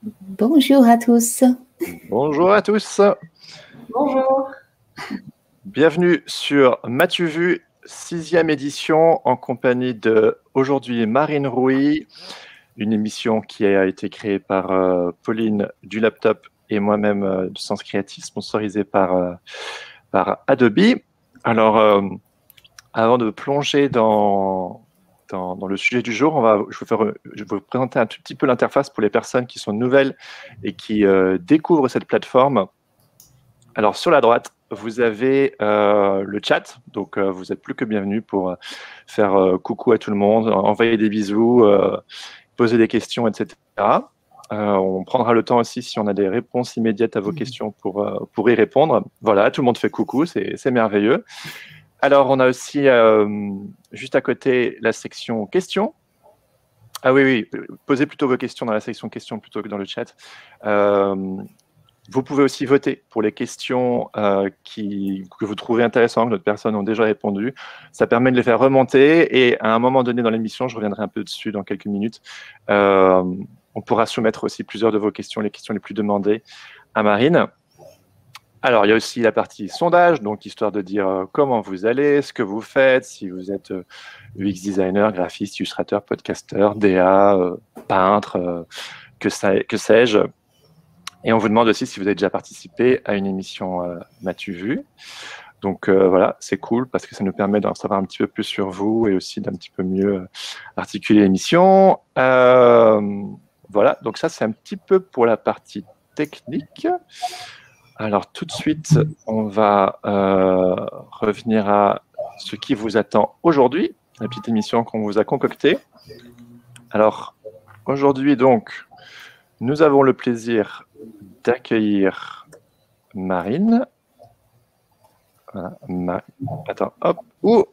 Bonjour à tous. Bonjour à tous. Bonjour. Bienvenue sur M'as-tu vu, 6e édition, en compagnie de, aujourd'hui, Marine Rouy, une émission qui a été créée par Pauline du Laptop et moi-même du Sens Créatif, sponsorisée par Adobe. Alors, avant de plonger dans le sujet du jour, je vais vous présenter un tout petit peu l'interface pour les personnes qui sont nouvelles et qui découvrent cette plateforme. Alors, sur la droite, vous avez le chat, donc vous êtes plus que bienvenus pour faire coucou à tout le monde, envoyer des bisous, poser des questions, etc. On prendra le temps aussi, si on a des réponses immédiates à vos questions, pour y répondre. Voilà, tout le monde fait coucou, c'est merveilleux. Alors, on a aussi, juste à côté, la section questions. Ah oui, posez plutôt vos questions dans la section questions plutôt que dans le chat. Vous pouvez aussi voter pour les questions que vous trouvez intéressantes, que d'autres personnes ont déjà répondu. Ça permet de les faire remonter et à un moment donné dans l'émission, je reviendrai un peu dessus dans quelques minutes, on pourra soumettre aussi plusieurs de vos questions, les questions les plus demandées à Marine. Alors, il y a aussi la partie sondage, donc histoire de dire comment vous allez, ce que vous faites, si vous êtes UX designer, graphiste, illustrateur, podcasteur, DA, peintre, que sais-je. Et on vous demande aussi si vous avez déjà participé à une émission M'as-tu vu. Donc voilà, c'est cool parce que ça nous permet d'en savoir un petit peu plus sur vous et aussi d'un petit peu mieux articuler l'émission. Voilà, donc ça c'est un petit peu pour la partie technique. Alors tout de suite, on va revenir à ce qui vous attend aujourd'hui, la petite émission qu'on vous a concoctée. Alors aujourd'hui donc, nous avons le plaisir d'accueillir Marine. Voilà, attends, hop, ouh.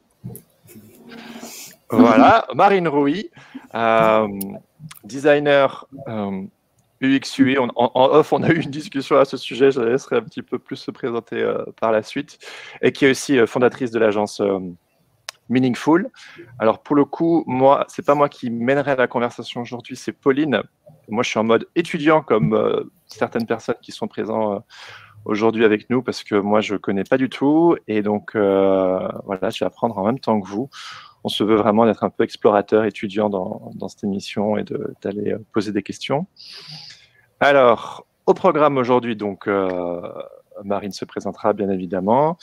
Voilà, Marine Rouy, designer UX UI. En off, on a eu une discussion à ce sujet, je la laisserai un petit peu plus se présenter par la suite, et qui est aussi fondatrice de l'agence Meaningful. Alors pour le coup, moi, c'est pas moi qui mènerai la conversation aujourd'hui, c'est Pauline. Moi, je suis en mode étudiant, comme certaines personnes qui sont présentes aujourd'hui avec nous, parce que moi, je connais pas du tout. Et donc, voilà, je vais apprendre en même temps que vous. On se veut vraiment d'être un peu explorateur, étudiant dans cette émission et d'aller poser des questions. Alors, au programme aujourd'hui, donc, Marine se présentera bien évidemment.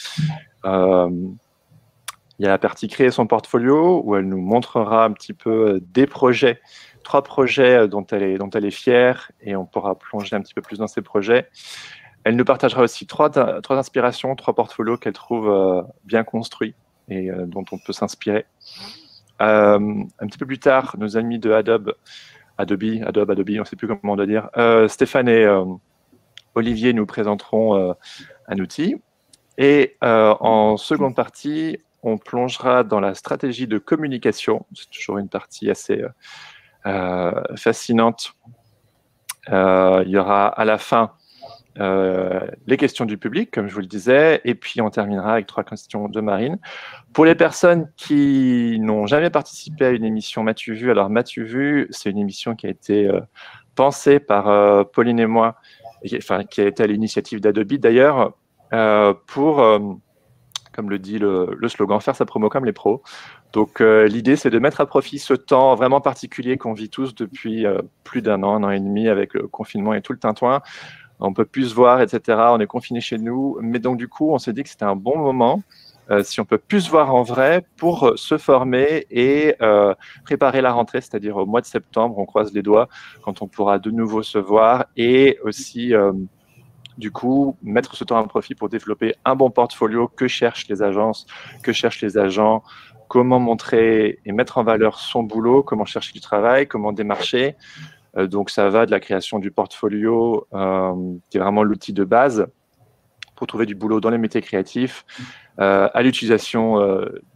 Il y a la partie créer son portfolio où elle nous montrera un petit peu des projets, 3 projets dont elle est fière et on pourra plonger un petit peu plus dans ces projets. Elle nous partagera aussi 3 inspirations, 3 portfolios qu'elle trouve bien construits et dont on peut s'inspirer. Un petit peu plus tard, nos amis de Adobe, on ne sait plus comment on doit dire, Stéphane et Olivier nous présenteront un outil. Et en seconde partie, on plongera dans la stratégie de communication. C'est toujours une partie assez fascinante. Il y aura à la fin les questions du public, comme je vous le disais, et puis on terminera avec 3 questions de Marine. Pour les personnes qui n'ont jamais participé à une émission M'as-tu vu, alors M'as-tu vu, c'est une émission qui a été pensée par Pauline et moi, enfin qui a été à l'initiative d'Adobe d'ailleurs, pour comme le dit le slogan, faire sa promo comme les pros. Donc l'idée, c'est de mettre à profit ce temps vraiment particulier qu'on vit tous depuis plus d'un an et demi avec le confinement et tout le tintouin. On ne peut plus se voir, etc. On est confinés chez nous. Mais donc, du coup, on s'est dit que c'était un bon moment, si on peut plus se voir en vrai, pour se former et préparer la rentrée, c'est-à-dire au mois de septembre, on croise les doigts, quand on pourra de nouveau se voir et aussi du coup, mettre ce temps à profit pour développer un bon portfolio que cherchent les agences, que cherchent les agents, comment montrer et mettre en valeur son boulot, comment chercher du travail, comment démarcher. Donc, ça va de la création du portfolio, qui est vraiment l'outil de base pour trouver du boulot dans les métiers créatifs, à l'utilisation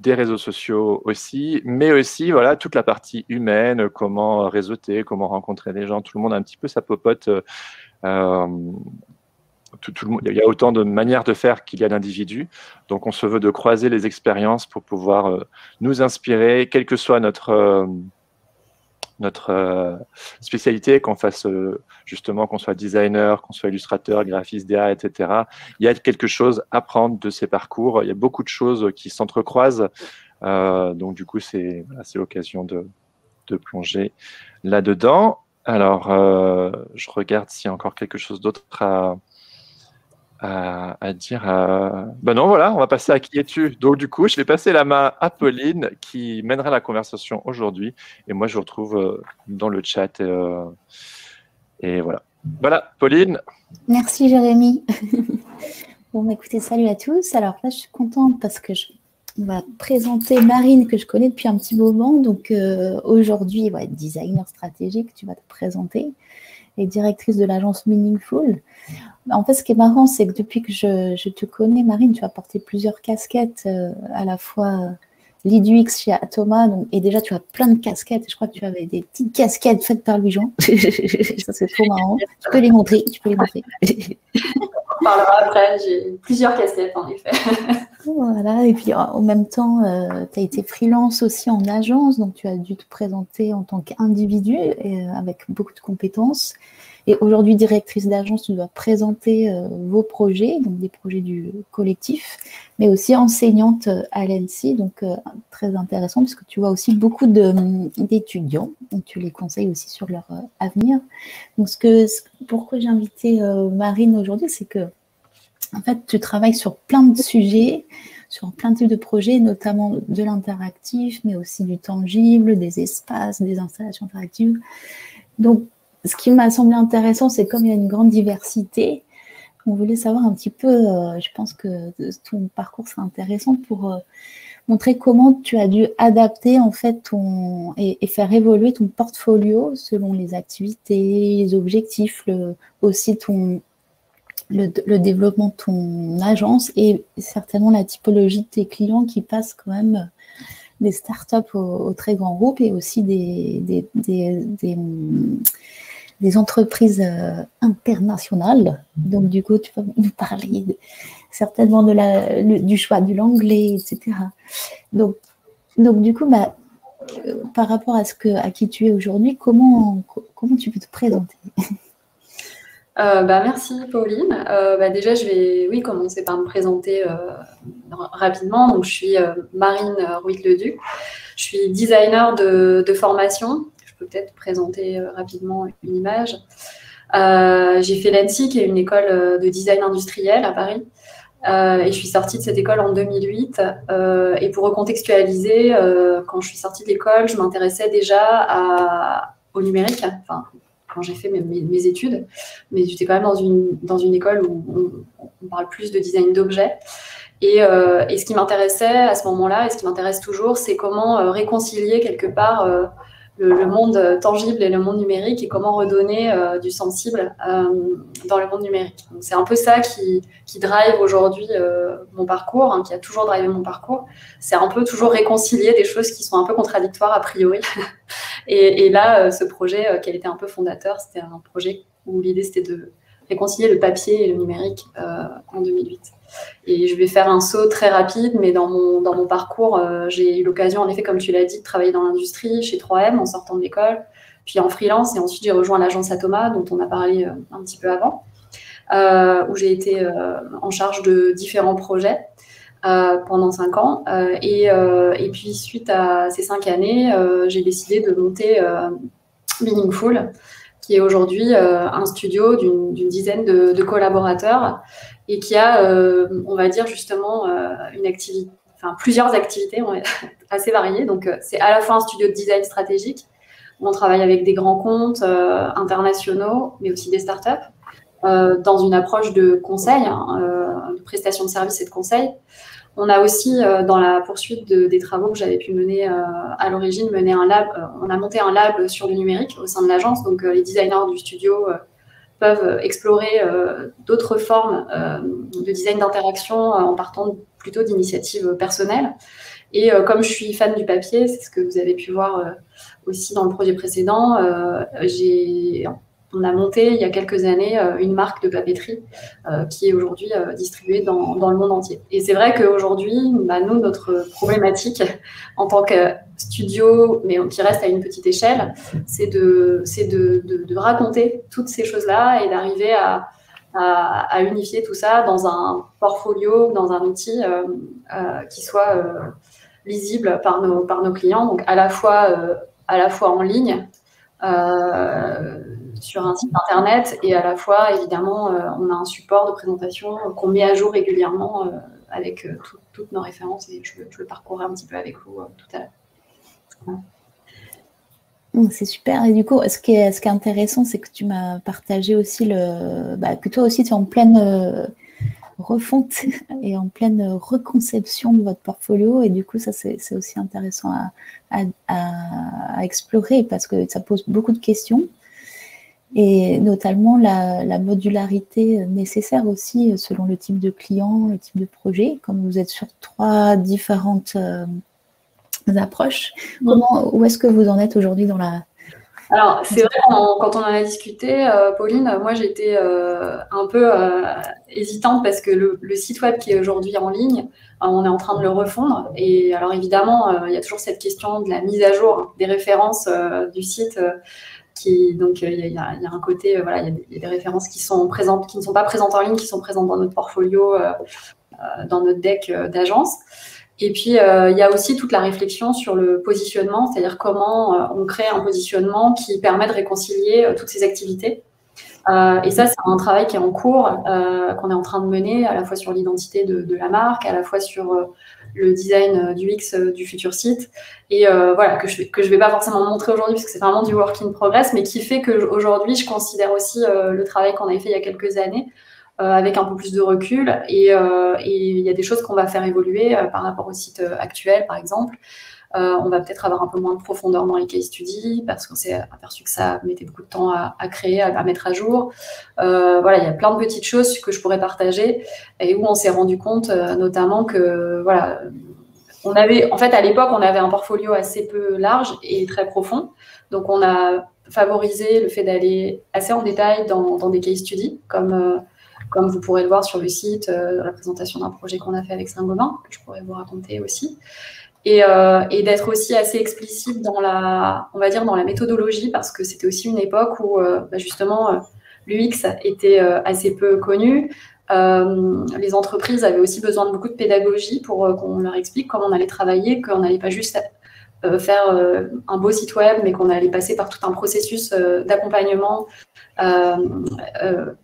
des réseaux sociaux aussi, mais aussi voilà, toute la partie humaine, comment réseauter, comment rencontrer des gens. Tout le monde a un petit peu sa popote. Il y a autant de manières de faire qu'il y a d'individus. Donc, on se veut de croiser les expériences pour pouvoir nous inspirer, quel que soit notre spécialité, qu'on fasse justement, qu'on soit designer, qu'on soit illustrateur, graphiste, DA, etc. Il y a quelque chose à prendre de ces parcours. Il y a beaucoup de choses qui s'entrecroisent. Donc, du coup, c'est l'occasion de plonger là-dedans. Alors, je regarde s'il y a encore quelque chose d'autre à dire. Ben non, voilà, on va passer à qui es-tu. Donc, du coup, je vais passer la main à Pauline qui mènera la conversation aujourd'hui. Et moi, je vous retrouve dans le chat. Et voilà. Voilà, Pauline. Merci, Jérémy. Bon, écoutez, salut à tous. Alors là, je suis contente parce que on va présenter Marine, que je connais depuis un petit moment. Donc, aujourd'hui, designer stratégique, tu vas te présenter, et directrice de l'agence Meaningful. En fait, ce qui est marrant, c'est que depuis que je te connais, Marine, tu as porté plusieurs casquettes, à la fois lead UX chez Atoma, et déjà, tu as plein de casquettes. Je crois que tu avais des petites casquettes faites par Louis-Jean. Ça, c'est trop marrant. Tu peux les montrer. On parlera après, j'ai plusieurs casquettes en effet. Voilà, et puis en même temps, tu as été freelance aussi en agence, donc tu as dû te présenter en tant qu'individu avec beaucoup de compétences. Et aujourd'hui, directrice d'agence, tu dois présenter vos projets, donc des projets du collectif, mais aussi enseignante à l'ENSI, donc très intéressant, parce que tu vois aussi beaucoup d'étudiants, donc tu les conseilles aussi sur leur avenir. Donc pourquoi j'ai invité Marine aujourd'hui, c'est que en fait, tu travailles sur plein de sujets, sur plein de types de projets, notamment de l'interactif, mais aussi du tangible, des espaces, des installations interactives. Donc, ce qui m'a semblé intéressant, c'est comme il y a une grande diversité, on voulait savoir un petit peu, je pense que ton parcours sera intéressant pour montrer comment tu as dû adapter en fait et faire évoluer ton portfolio selon les activités, les objectifs, aussi le développement de ton agence et certainement la typologie de tes clients qui passent quand même des startups aux très grands groupes et aussi des entreprises internationales. Donc, du coup, tu vas nous parler certainement du choix de l'anglais, etc. Donc du coup, par rapport à qui tu es aujourd'hui, comment tu peux te présenter ? Merci Pauline. Déjà, je vais commencer par me présenter rapidement. Donc, je suis Marine Rouit-Leduc. Je suis designer de formation. Je peux peut-être présenter rapidement une image. J'ai fait l'ENSI, qui est une école de design industriel à Paris. Et je suis sortie de cette école en 2008. Et pour recontextualiser, quand je suis sortie de l'école, je m'intéressais déjà au numérique. Enfin, quand j'ai fait mes études, mais j'étais quand même dans une école où on parle plus de design d'objets. Et ce qui m'intéressait à ce moment-là, et ce qui m'intéresse toujours, c'est comment réconcilier quelque part le monde tangible et le monde numérique et comment redonner du sensible dans le monde numérique. Donc, c'est un peu ça qui drive aujourd'hui mon parcours, qui a toujours drivé mon parcours. C'est un peu toujours réconcilier des choses qui sont un peu contradictoires a priori. Et là, ce projet, qui était un peu fondateur, c'était un projet où l'idée, c'était de réconcilier le papier et le numérique en 2008. Et je vais faire un saut très rapide, mais dans mon parcours, j'ai eu l'occasion, en effet, comme tu l'as dit, de travailler dans l'industrie, chez 3M, en sortant de l'école, puis en freelance, et ensuite j'ai rejoint l'agence Atoma, dont on a parlé un petit peu avant, où j'ai été en charge de différents projets pendant 5 ans. Et puis, suite à ces 5 années, j'ai décidé de monter Meaningful, qui est aujourd'hui un studio d'une dizaine de collaborateurs et qui a, on va dire justement, plusieurs activités assez variées. Donc, c'est à la fois un studio de design stratégique où on travaille avec des grands comptes internationaux, mais aussi des startups, dans une approche de conseil, de prestation de services et de conseil. On a aussi, dans la poursuite des travaux que j'avais pu mener à l'origine, on a monté un lab sur le numérique au sein de l'agence. Donc, les designers du studio peuvent explorer d'autres formes de design d'interaction en partant plutôt d'initiatives personnelles. Et comme je suis fan du papier, c'est ce que vous avez pu voir aussi dans le projet précédent, j'ai on a monté il y a quelques années une marque de papeterie qui est aujourd'hui distribuée dans le monde entier. Et c'est vrai qu'aujourd'hui, nous, notre problématique en tant que studio, mais qui reste à une petite échelle, c'est de raconter toutes ces choses-là et d'arriver à unifier tout ça dans un portfolio, dans un outil qui soit lisible par nos clients, donc à la fois en ligne, sur un site internet, et à la fois, évidemment, on a un support de présentation qu'on met à jour régulièrement avec toutes nos références, et je le parcourir un petit peu avec vous tout à l'heure. Voilà. C'est super. Et du coup, ce qui est intéressant, c'est que tu m'as partagé aussi que toi aussi, tu es en pleine refonte et en pleine reconception de votre portfolio. Et du coup, ça, c'est aussi intéressant à explorer parce que ça pose beaucoup de questions. Et notamment la modularité nécessaire aussi selon le type de client, le type de projet. Comme vous êtes sur 3 différentes approches, où est-ce que vous en êtes aujourd'hui dans la... Alors, c'est vrai, quand on en a discuté, Pauline, moi j'étais un peu hésitante parce que le site web qui est aujourd'hui en ligne, on est en train de le refondre. Et alors évidemment, il y a toujours cette question de la mise à jour des références du site. Donc il y a un côté, il y a des références qui sont présentes, qui ne sont pas présentes en ligne, qui sont présentes dans notre portfolio, dans notre deck d'agence. Et puis, il y a aussi toute la réflexion sur le positionnement, c'est-à-dire comment on crée un positionnement qui permet de réconcilier toutes ces activités. Et ça, c'est un travail qui est en cours, qu'on est en train de mener, à la fois sur l'identité de la marque, à la fois sur le design du UX du futur site. Et que je vais pas forcément montrer aujourd'hui, parce que c'est vraiment du work in progress, mais qui fait qu'aujourd'hui, je considère aussi le travail qu'on avait fait il y a quelques années, avec un peu plus de recul, et il y a des choses qu'on va faire évoluer par rapport au site actuel, par exemple. On va peut-être avoir un peu moins de profondeur dans les case studies parce qu'on s'est aperçu que ça mettait beaucoup de temps à créer, à mettre à jour. Il y a plein de petites choses que je pourrais partager et où on s'est rendu compte notamment que on avait, en fait, à l'époque, on avait un portfolio assez peu large et très profond. Donc, on a favorisé le fait d'aller assez en détail dans des case studies, comme vous pourrez le voir sur le site, la présentation d'un projet qu'on a fait avec Saint-Gobain, que je pourrais vous raconter aussi. Et d'être aussi assez explicite dans la méthodologie, parce que c'était aussi une époque où, justement, l'UX était assez peu connu. Les entreprises avaient aussi besoin de beaucoup de pédagogie pour qu'on leur explique comment on allait travailler, qu'on n'allait pas juste faire un beau site web, mais qu'on allait passer par tout un processus d'accompagnement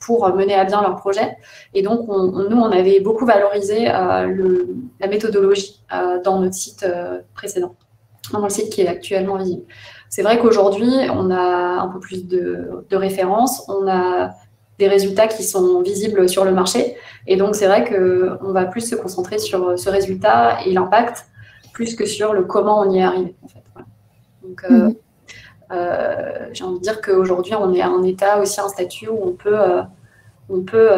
pour mener à bien leur projet. Et donc, nous, on avait beaucoup valorisé la méthodologie dans notre site précédent, dans le site qui est actuellement visible. C'est vrai qu'aujourd'hui, on a un peu plus de références, on a des résultats qui sont visibles sur le marché. Et donc, c'est vrai qu'on va plus se concentrer sur ce résultat et l'impact, plus que sur le comment on y est arrivé, en fait. Voilà. Donc, j'ai envie de dire qu'aujourd'hui, on est à un état, aussi un statut où on peut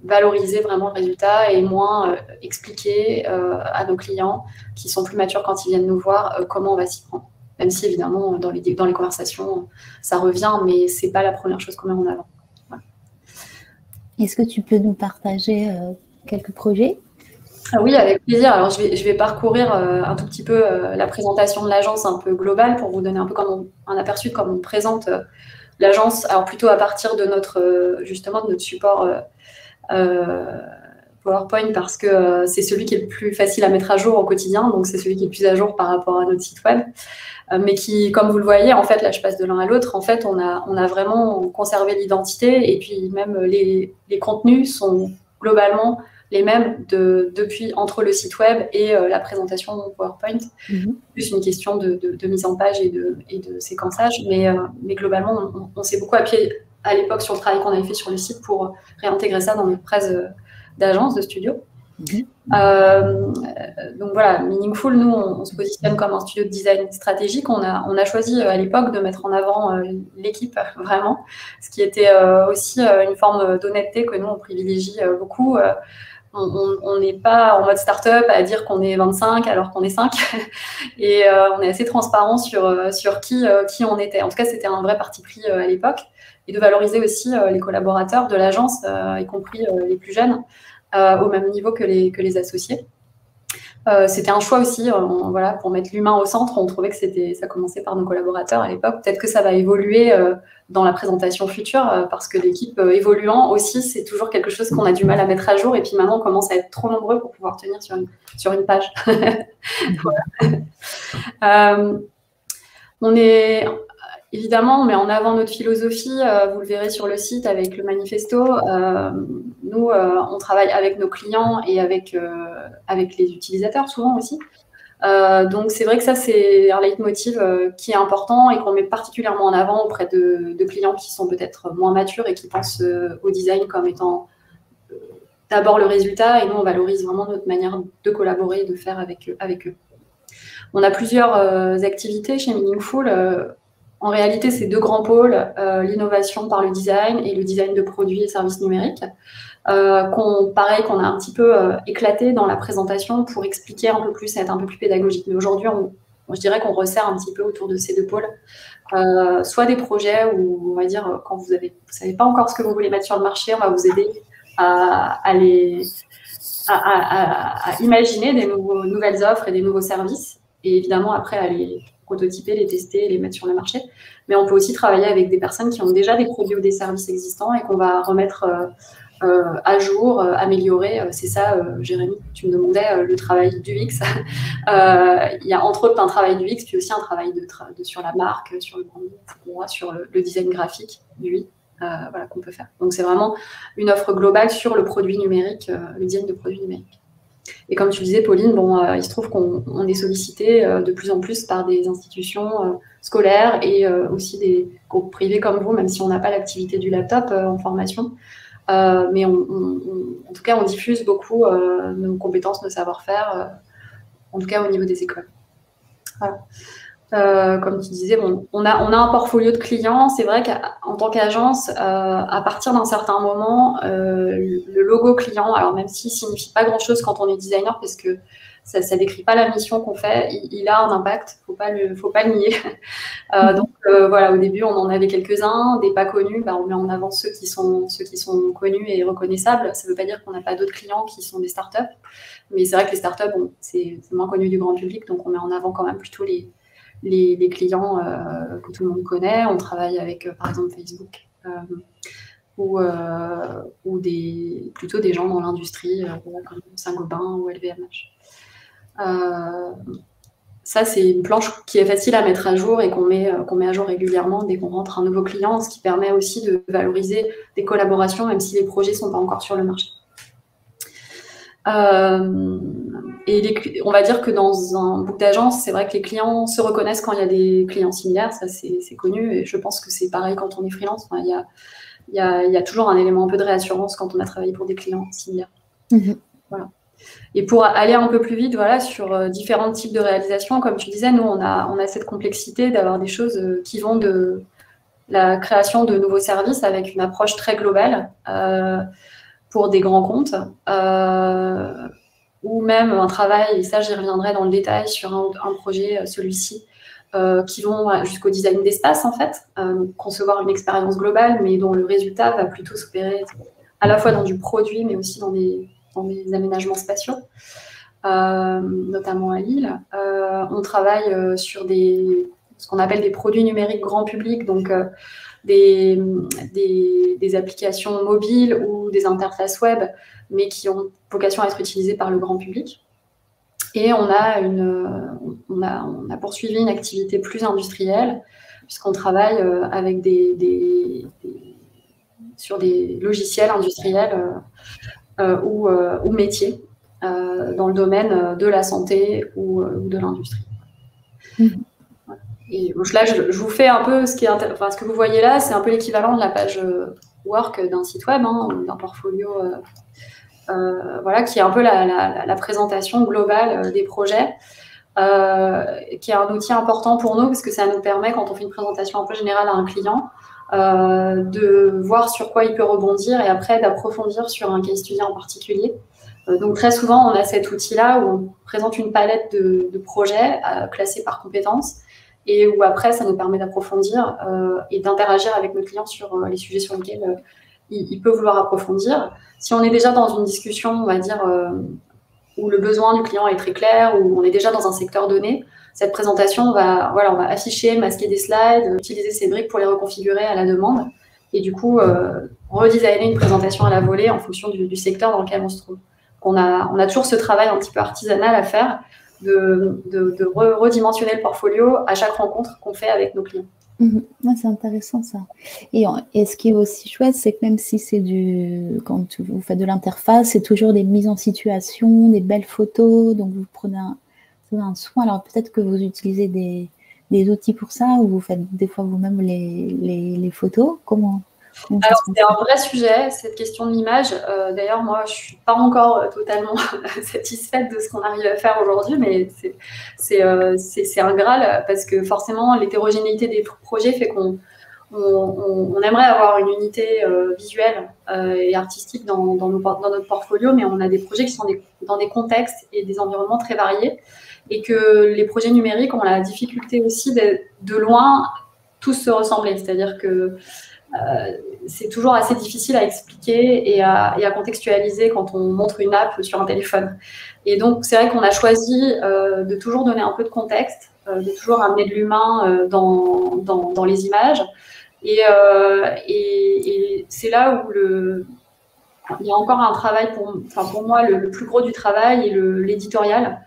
valoriser vraiment le résultat et moins expliquer à nos clients qui sont plus matures quand ils viennent nous voir comment on va s'y prendre. Même si, évidemment, dans les conversations, ça revient, mais ce n'est pas la première chose qu'on met en avant. Voilà. Est-ce que tu peux nous partager quelques projets ? Oui, avec plaisir. Alors, je vais parcourir un tout petit peu la présentation de l'agence un peu globale pour vous donner un peu un aperçu de comment on présente l'agence. Alors, plutôt à partir de notre support PowerPoint, parce que c'est celui qui est le plus facile à mettre à jour au quotidien. Donc, c'est celui qui est le plus à jour par rapport à notre site web. Mais qui, comme vous le voyez, en fait, là, je passe de l'un à l'autre. En fait, on a vraiment conservé l'identité et puis même les contenus sont globalement les mêmes depuis entre le site web et la présentation PowerPoint. Plus une question de mise en page et de séquençage. Mais globalement, on s'est beaucoup appuyé à l'époque sur le travail qu'on avait fait sur le site pour réintégrer ça dans notre presse d'agence, de studio. Donc voilà, Meaningful, nous, on se positionne comme un studio de design stratégique. On a choisi à l'époque de mettre en avant l'équipe, vraiment, ce qui était aussi une forme d'honnêteté que nous, on privilégie beaucoup. on n'est pas en mode start-up à dire qu'on est 25 alors qu'on est 5. Et on est assez transparent sur qui on était. En tout cas, c'était un vrai parti pris à l'époque. Et de valoriser aussi les collaborateurs de l'agence, y compris les plus jeunes, au même niveau que les associés. C'était un choix aussi, voilà, pour mettre l'humain au centre. On trouvait que ça commençait par nos collaborateurs à l'époque. Peut-être que ça va évoluer dans la présentation future, parce que l'équipe évoluant aussi, c'est toujours quelque chose qu'on a du mal à mettre à jour. Et puis maintenant, on commence à être trop nombreux pour pouvoir tenir sur une page. On est... Évidemment, on met en avant notre philosophie, vous le verrez sur le site avec le manifesto. Nous, on travaille avec nos clients et avec les utilisateurs souvent aussi. Donc, c'est vrai que ça, c'est un leitmotiv qui est important et qu'on met particulièrement en avant auprès de clients qui sont peut-être moins matures et qui pensent au design comme étant d'abord le résultat. Et nous, on valorise vraiment notre manière de collaborer et de faire avec eux. On a plusieurs activités chez Meaningful. En réalité, c'est 2 grands pôles, l'innovation par le design et le design de produits et services numériques, qu'on a un petit peu éclaté dans la présentation pour expliquer un peu plus, être un peu plus pédagogique. Mais aujourd'hui, je dirais qu'on resserre un petit peu autour de ces 2 pôles, soit des projets où, on va dire, quand vous savez pas encore ce que vous voulez mettre sur le marché, on va vous aider à imaginer des nouvelles offres et des nouveaux services, et évidemment après à les prototyper, les tester, les mettre sur le marché. Mais on peut aussi travailler avec des personnes qui ont déjà des produits ou des services existants et qu'on va remettre à jour, améliorer. C'est ça, Jérémy, tu me demandais le travail du UX. Il y a entre autres un travail du UX, puis aussi un travail sur la marque, sur le branding, etc., sur le design graphique du voilà, qu'on peut faire. Donc c'est vraiment une offre globale sur le produit numérique, le design de produits numériques. Et comme tu disais, Pauline, il se trouve qu'on est sollicité de plus en plus par des institutions scolaires et aussi des groupes privés comme vous, même si on n'a pas l'activité du laptop en formation. Mais en tout cas, on diffuse beaucoup nos compétences, nos savoir-faire, en tout cas au niveau des écoles. Voilà. Comme tu disais, on a un portfolio de clients. C'est vrai qu'en tant qu'agence, à partir d'un certain moment, le logo client, alors même s'il ne signifie pas grand-chose quand on est designer, parce que ça ne décrit pas la mission qu'on fait, il a un impact, faut pas le nier. Donc voilà, au début, on en avait quelques-uns, des pas connus, on met en avant ceux qui sont connus et reconnaissables. Ça ne veut pas dire qu'on n'a pas d'autres clients qui sont des startups, mais c'est vrai que les startups, c'est moins connu du grand public, donc on met en avant quand même plutôt les clients que tout le monde connaît. On travaille avec, par exemple, Facebook ou plutôt des gens dans l'industrie, comme Saint-Gobain ou LVMH. Ça, c'est une planche qui est facile à mettre à jour et qu'on met à jour régulièrement dès qu'on rentre un nouveau client, ce qui permet aussi de valoriser des collaborations, même si les projets ne sont pas encore sur le marché. Et on va dire que dans un book d'agence, c'est vrai que les clients se reconnaissent quand il y a des clients similaires, ça c'est connu, et je pense que c'est pareil quand on est freelance. Enfin, il y a toujours un élément un peu de réassurance quand on a travaillé pour des clients similaires. Voilà. Et pour aller un peu plus vite, voilà, sur différents types de réalisations, comme tu disais, nous on a cette complexité d'avoir des choses qui vont de la création de nouveaux services avec une approche très globale pour des grands comptes, ou même un travail, et ça j'y reviendrai dans le détail sur un projet, celui-ci, qui vont jusqu'au design d'espace en fait, concevoir une expérience globale, mais dont le résultat va plutôt s'opérer à la fois dans du produit, mais aussi dans des aménagements spatiaux, notamment à Lille. On travaille sur ce qu'on appelle des produits numériques grand public, donc des applications mobiles ou des interfaces web, mais qui ont vocation à être utilisées par le grand public. Et on a poursuivi une activité plus industrielle, puisqu'on travaille avec sur des logiciels industriels ou métiers dans le domaine de la santé ou de l'industrie. Et là, je vous fais un peu ce que vous voyez là, c'est un peu l'équivalent de la page work d'un site web, d'un portfolio, voilà, qui est un peu la présentation globale des projets, qui est un outil important pour nous parce que ça nous permet, quand on fait une présentation un peu générale à un client, de voir sur quoi il peut rebondir et après d'approfondir sur un case study en particulier. Donc très souvent, on a cet outil-là où on présente une palette de projets classés par compétences et où après, ça nous permet d'approfondir et d'interagir avec nos clients sur les sujets sur lesquels il peut vouloir approfondir. Si on est déjà dans une discussion, on va dire, où le besoin du client est très clair, où on est déjà dans un secteur donné, cette présentation, on va afficher, masquer des slides, utiliser ces briques pour les reconfigurer à la demande et du coup, redesigner une présentation à la volée en fonction du secteur dans lequel on se trouve. On a toujours ce travail un petit peu artisanal à faire de redimensionner le portfolio à chaque rencontre qu'on fait avec nos clients. Ouais, c'est intéressant ça. Et ce qui est aussi chouette, c'est que même si c'est quand vous faites de l'interface, c'est toujours des mises en situation, des belles photos, donc vous prenez un soin. Alors peut-être que vous utilisez des outils pour ça, ou vous faites des fois vous-même les photos. Comment Alors, c'est un vrai sujet, cette question de l'image. D'ailleurs, moi, je ne suis pas encore totalement satisfaite de ce qu'on arrive à faire aujourd'hui, mais c'est un Graal parce que forcément, l'hétérogénéité des projets fait qu'on aimerait avoir une unité visuelle et artistique dans notre portfolio, mais on a des projets qui sont dans des contextes et des environnements très variés et que les projets numériques ont la difficulté aussi de loin tous se ressembler. C'est-à-dire que c'est toujours assez difficile à expliquer et à contextualiser quand on montre une app sur un téléphone. Et donc, c'est vrai qu'on a choisi de toujours donner un peu de contexte, de toujours amener de l'humain dans les images. Et c'est là où il y a encore un travail, pour moi, le plus gros du travail est l'éditorial.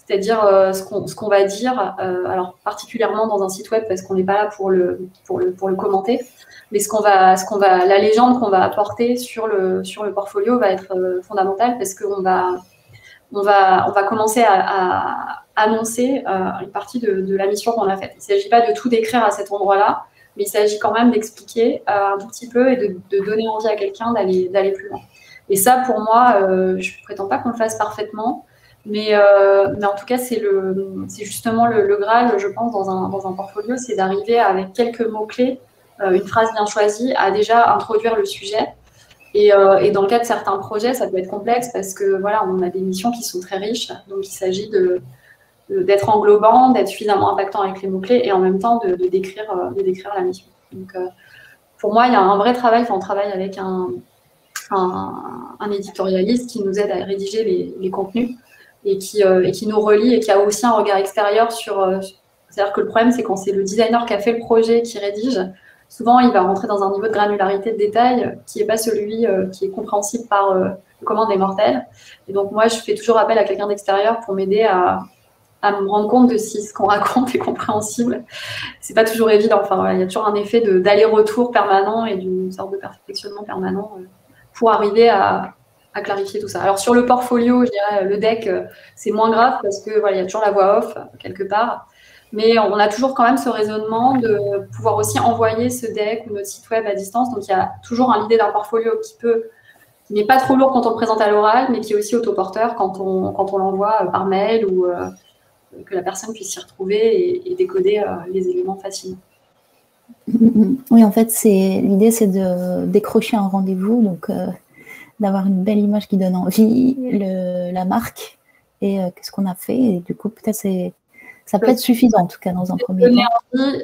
C'est-à-dire ce qu'on va dire, alors particulièrement dans un site web parce qu'on n'est pas là pour le commenter, mais la légende qu'on va apporter sur le portfolio va être fondamentale parce qu'on va commencer à annoncer une partie de la mission qu'on a faite. Il ne s'agit pas de tout décrire à cet endroit-là, mais il s'agit quand même d'expliquer un tout petit peu et de donner envie à quelqu'un d'aller plus loin. Et ça, pour moi, je ne prétends pas qu'on le fasse parfaitement, mais en tout cas, c'est justement le Graal, je pense, dans un portfolio, c'est d'arriver avec quelques mots-clés, une phrase bien choisie, à déjà introduire le sujet. Et dans le cas de certains projets, ça peut être complexe parce que voilà, on a des missions qui sont très riches, donc il s'agit d'être englobant, d'être suffisamment impactant avec les mots-clés et en même temps de décrire la mission. Donc, pour moi, il y a un vrai travail. On travaille avec un éditorialiste qui nous aide à rédiger les contenus et qui nous relie et qui a aussi un regard extérieur sur. C'est-à-dire que le problème, c'est quand c'est le designer qui a fait le projet qui rédige, souvent il va rentrer dans un niveau de granularité de détail qui n'est pas celui qui est compréhensible par le commun des mortels. Et donc moi, je fais toujours appel à quelqu'un d'extérieur pour m'aider à me rendre compte de si ce qu'on raconte est compréhensible. C'est pas toujours évident. Enfin, il y a toujours un effet d'aller-retour permanent et d'une sorte de perfectionnement permanent pour arriver à clarifier tout ça. Alors sur le portfolio, je dirais le deck, c'est moins grave parce que voilà, il y a toujours la voix off quelque part. Mais on a toujours quand même ce raisonnement de pouvoir aussi envoyer ce deck ou notre site web à distance. Donc il y a toujours l'idée d'un portfolio qui n'est pas trop lourd quand on le présente à l'oral, mais qui est aussi autoporteur quand on l'envoie par mail ou que la personne puisse s'y retrouver et décoder les éléments facilement. Oui, en fait, l'idée, c'est de décrocher un rendez-vous, donc d'avoir une belle image qui donne envie, la marque et qu'est-ce qu'on a fait. Et du coup, peut-être ça peut être suffisant, en tout cas, dans un premier temps.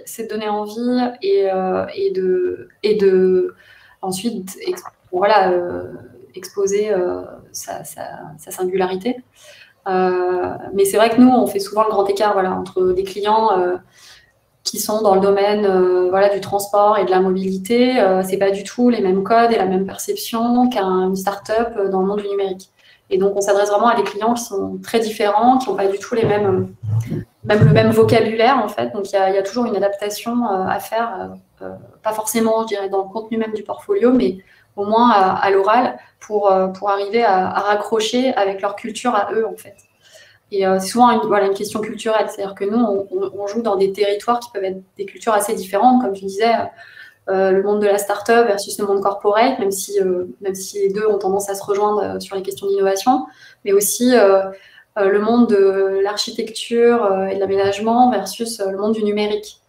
C'est de donner envie et de ensuite exposer sa singularité. Mais c'est vrai que nous, on fait souvent le grand écart entre des clients qui sont dans le domaine du transport et de la mobilité. C'est pas du tout les mêmes codes et la même perception qu'une start-up dans le monde du numérique. Et donc, on s'adresse vraiment à des clients qui sont très différents, qui n'ont pas du tout même le même vocabulaire, en fait. Donc, il y a toujours une adaptation à faire, pas forcément, je dirais, dans le contenu même du portfolio, mais au moins à l'oral pour arriver à raccrocher avec leur culture à eux, en fait. Et c'est souvent une question culturelle, c'est-à-dire que nous, on joue dans des territoires qui peuvent être des cultures assez différentes, comme tu disais, le monde de la start-up versus le monde corporate, même si les deux ont tendance à se rejoindre sur les questions d'innovation, mais aussi le monde de l'architecture et de l'aménagement versus le monde du numérique,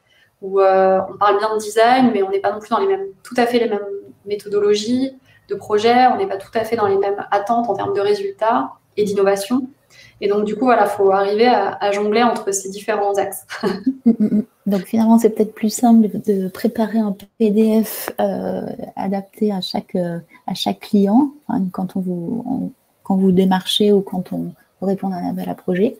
où on parle bien de design, mais on n'est pas non plus dans tout à fait les mêmes méthodologies, de projet, on n'est pas tout à fait dans les mêmes attentes en termes de résultats et d'innovation. Et donc, du coup, voilà, il faut arriver à jongler entre ces différents axes. Donc, finalement, c'est peut-être plus simple de préparer un PDF adapté à chaque client, enfin, quand vous démarchez ou quand on répond à un appel à projet.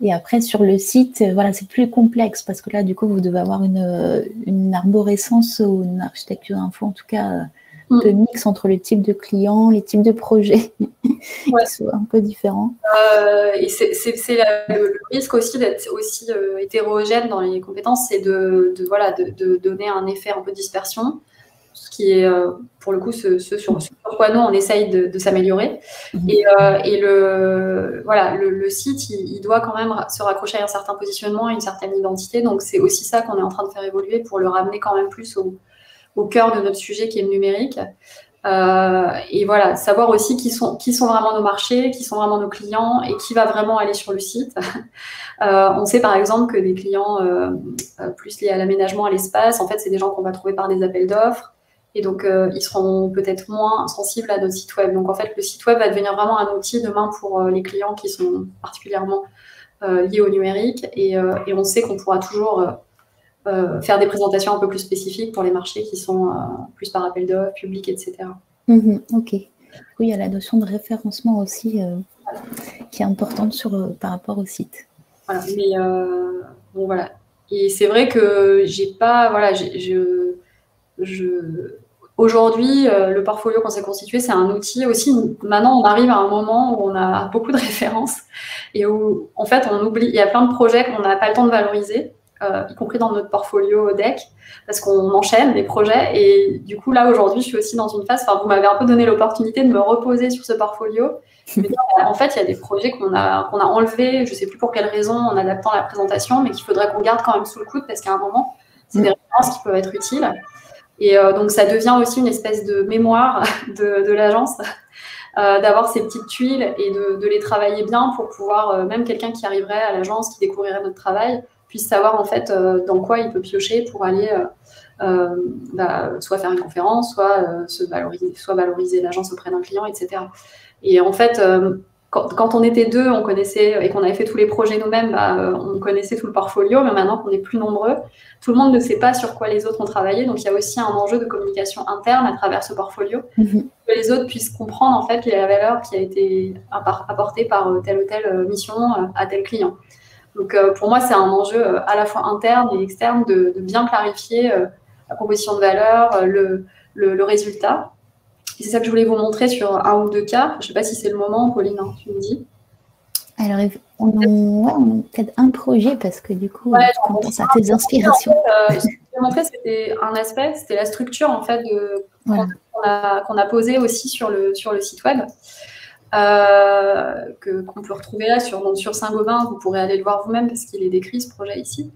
Et après, sur le site, voilà, c'est plus complexe parce que là, du coup, vous devez avoir une arborescence ou une architecture info, en tout cas, de mix entre les types de clients, les types de projets qui sont un peu différents. Et c'est le risque aussi d'être aussi hétérogène dans les compétences, c'est de donner un effet un peu de dispersion, ce qui est pour le coup ce sur quoi nous on essaye de s'améliorer. Et le site il doit quand même se raccrocher à un certain positionnement, à une certaine identité. Donc c'est aussi ça qu'on est en train de faire évoluer pour le ramener quand même plus au cœur de notre sujet qui est le numérique. Et voilà, savoir aussi qui sont vraiment nos marchés, qui sont vraiment nos clients et qui va vraiment aller sur le site. On sait par exemple que des clients plus liés à l'aménagement, à l'espace, en fait, c'est des gens qu'on va trouver par des appels d'offres. Et donc, ils seront peut-être moins sensibles à notre site web. Donc, en fait, le site web va devenir vraiment un outil demain pour les clients qui sont particulièrement liés au numérique. Et on sait qu'on pourra toujours faire des présentations un peu plus spécifiques pour les marchés qui sont plus par appel d'offres, publics, etc. Ok. Oui, il y a la notion de référencement aussi qui est importante par rapport au site. Voilà. Mais bon, voilà. Et c'est vrai que j'ai pas, voilà, aujourd'hui, le portfolio qu'on s'est constitué, c'est un outil aussi. Maintenant, on arrive à un moment où on a beaucoup de références et où, en fait, on oublie. Il y a plein de projets qu'on n'a pas le temps de valoriser, y compris dans notre portfolio deck, parce qu'on enchaîne les projets. Et du coup, là, aujourd'hui, je suis aussi dans une phase. Enfin, vous m'avez un peu donné l'opportunité de me reposer sur ce portfolio. Mais en fait, il y a des projets qu'on a enlevés, je ne sais plus pour quelle raison, en adaptant la présentation, mais qu'il faudrait qu'on garde quand même sous le coude, parce qu'à un moment, c'est des références qui peuvent être utiles. Et donc, ça devient aussi une espèce de mémoire de l'agence, d'avoir ces petites tuiles et de les travailler bien pour pouvoir, même quelqu'un qui arriverait à l'agence, qui découvrirait notre travail, puisse savoir en fait dans quoi il peut piocher pour aller soit faire une conférence, soit valoriser l'agence auprès d'un client, etc. Et en fait, quand on était deux, on connaissait et qu'on avait fait tous les projets nous-mêmes, on connaissait tout le portfolio, mais maintenant qu'on est plus nombreux, tout le monde ne sait pas sur quoi les autres ont travaillé. Donc, il y a aussi un enjeu de communication interne à travers ce portfolio, que les autres puissent comprendre en fait quelle est la valeur qui a été apportée par telle ou telle mission à tel client. Donc, pour moi, c'est un enjeu à la fois interne et externe de bien clarifier la proposition de valeur, le résultat. Et c'est ça que je voulais vous montrer sur un ou deux cas. Je ne sais pas si c'est le moment, Pauline, hein, tu me dis. Alors, on a peut-être un projet parce que du coup, on pense à tes inspirations. En fait, ce que je voulais montrer, c'était un aspect, c'était la structure en fait qu'on a posée aussi sur le site web. Qu'on peut retrouver là sur Saint-Gobain. Vous pourrez aller le voir vous-même parce qu'il est décrit ce projet ici.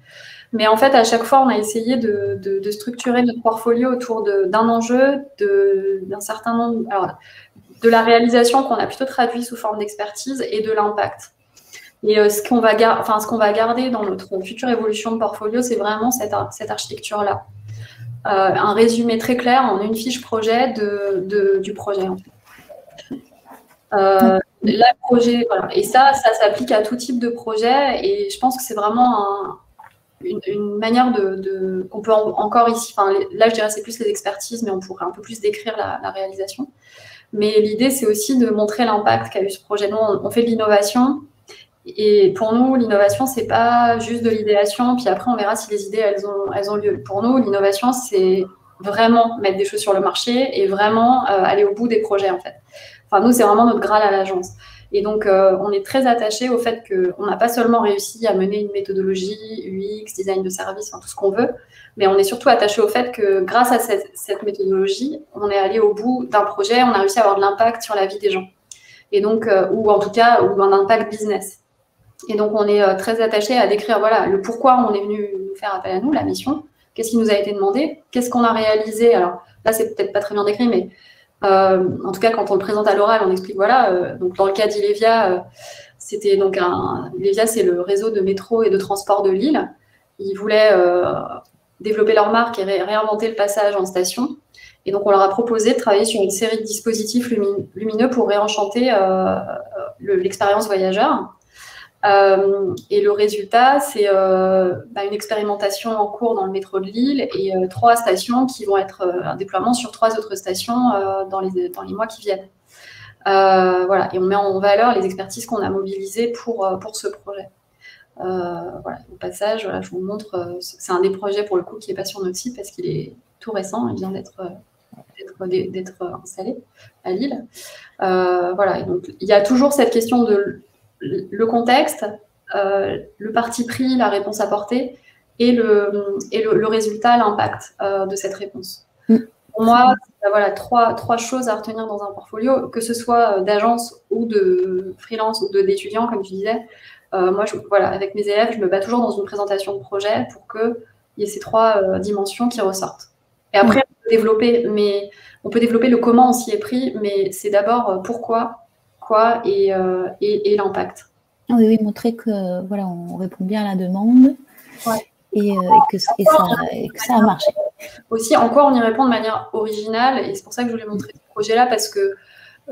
Mais en fait, à chaque fois, on a essayé de structurer notre portfolio autour d'un enjeu, d'un certain nombre, alors, de la réalisation qu'on a plutôt traduit sous forme d'expertise et de l'impact. Et ce qu'on va garder dans notre future évolution de portfolio, c'est vraiment cette architecture-là. Un résumé très clair en une fiche projet du projet, en fait. Projet, voilà. Et ça s'applique à tout type de projet. Et je pense que c'est vraiment une manière qu'on peut encore ici, là je dirais c'est plus les expertises, mais on pourrait un peu plus décrire la réalisation. Mais l'idée c'est aussi de montrer l'impact qu'a eu ce projet. Nous on fait de l'innovation et pour nous l'innovation c'est pas juste de l'idéation puis après on verra si les idées elles ont lieu. Pour nous l'innovation c'est vraiment mettre des choses sur le marché et vraiment aller au bout des projets en fait. Enfin nous c'est vraiment notre Graal à l'agence. Et donc, on est très attaché au fait qu'on n'a pas seulement réussi à mener une méthodologie UX, design de service, tout ce qu'on veut, mais on est surtout attaché au fait que grâce à cette méthodologie, on est allé au bout d'un projet, on a réussi à avoir de l'impact sur la vie des gens. Et donc, ou en tout cas, ou un impact business. Et donc, on est très attaché à décrire le pourquoi on est venu nous faire appel à nous, la mission, qu'est-ce qui nous a été demandé, qu'est-ce qu'on a réalisé. Alors là, c'est peut-être pas très bien décrit, mais en tout cas, quand on le présente à l'oral, on explique donc dans le cas d'Ilevia, c'était donc Ilevia, c'est le réseau de métro et de transport de Lille. Ils voulaient développer leur marque et réinventer le passage en station. Et donc, on leur a proposé de travailler sur une série de dispositifs lumineux pour réenchanter l'expérience voyageur. Et le résultat, c'est une expérimentation en cours dans le métro de Lille et 3 stations qui vont être un déploiement sur 3 autres stations dans les mois qui viennent. Voilà, et on met en valeur les expertises qu'on a mobilisées pour ce projet. Voilà. Au passage, voilà, je vous montre, c'est un des projets pour le coup qui n'est pas sur notre site parce qu'il est tout récent, il vient d'être installé à Lille. Voilà, et donc il y a toujours cette question de le contexte, le parti pris, la réponse apportée et le résultat, l'impact de cette réponse. Pour moi, voilà, trois choses à retenir dans un portfolio, que ce soit d'agence ou de freelance ou d'étudiant, comme tu disais. Moi, voilà, avec mes élèves, je me bats toujours dans une présentation de projet pour qu'il y ait ces 3 dimensions qui ressortent. Et après, on peut développer le comment on s'y est pris, mais c'est d'abord pourquoi, quoi et l'impact. Oui, montrer que voilà, on répond bien à la demande et que ça a marché. Aussi, en quoi on y répond de manière originale, et c'est pour ça que je voulais montrer ce projet-là, parce que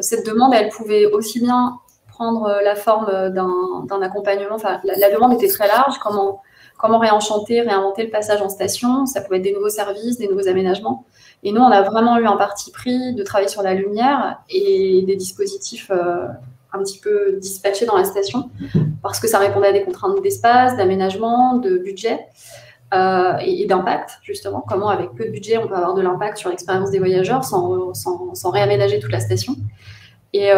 cette demande, elle pouvait aussi bien prendre la forme d'un accompagnement. Enfin, la demande était très large. Comment réenchanter, réinventer le passage en station. Ça pouvait être des nouveaux services, des nouveaux aménagements. Et nous, on a vraiment eu un parti pris de travailler sur la lumière et des dispositifs un petit peu dispatchés dans la station, parce que ça répondait à des contraintes d'espace, d'aménagement, de budget et d'impact, justement. Comment, avec peu de budget, on peut avoir de l'impact sur l'expérience des voyageurs sans réaménager toute la station. Et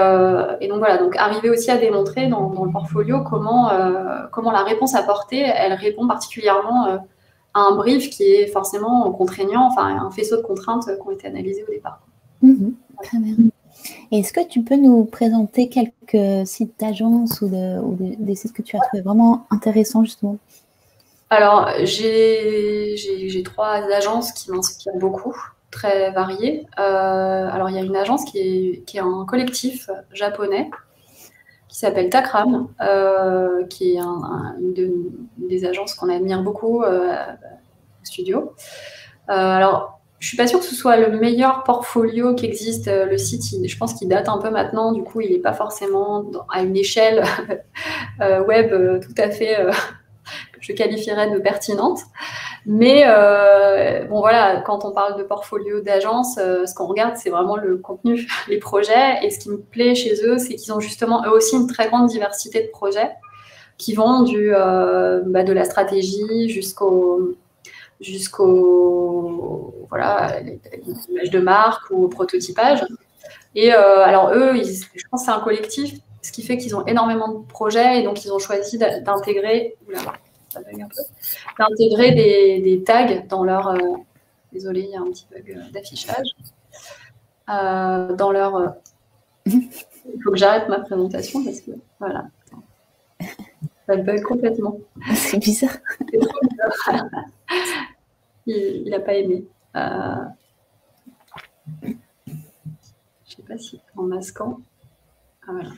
donc voilà, donc arriver aussi à démontrer dans le portfolio comment la réponse apportée, elle répond particulièrement à un brief qui est forcément contraignant, enfin un faisceau de contraintes qui ont été analysées au départ. Très bien. Est-ce que tu peux nous présenter quelques sites d'agences ou des sites que tu as trouvé vraiment intéressants justement? Alors, j'ai 3 agences qui m'inspirent beaucoup, très variées. Alors, il y a une agence qui est un collectif japonais qui s'appelle Takram, qui est une des agences qu'on admire beaucoup au studio. Alors, je ne suis pas sûre que ce soit le meilleur portfolio qui existe. Le site, je pense qu'il date un peu maintenant. Du coup, il n'est pas forcément à une échelle web tout à fait que je qualifierais de pertinente. Mais bon, voilà, quand on parle de portfolio d'agence, ce qu'on regarde, c'est vraiment le contenu, les projets. Et ce qui me plaît chez eux, c'est qu'ils ont justement eux aussi une très grande diversité de projets qui vont de la stratégie jusqu'au voilà, l'image de marque ou au prototypage. Et alors eux, je pense que c'est un collectif, ce qui fait qu'ils ont énormément de projets et donc ils ont choisi d'intégrer des tags dans leur... désolé, il y a un petit bug d'affichage. Dans leur... Il faut que j'arrête ma présentation parce que, voilà, ça bug complètement. C'est bizarre. C'est trop bizarre. Il n'a pas aimé. Je ne sais pas si en masquant. Ah voilà.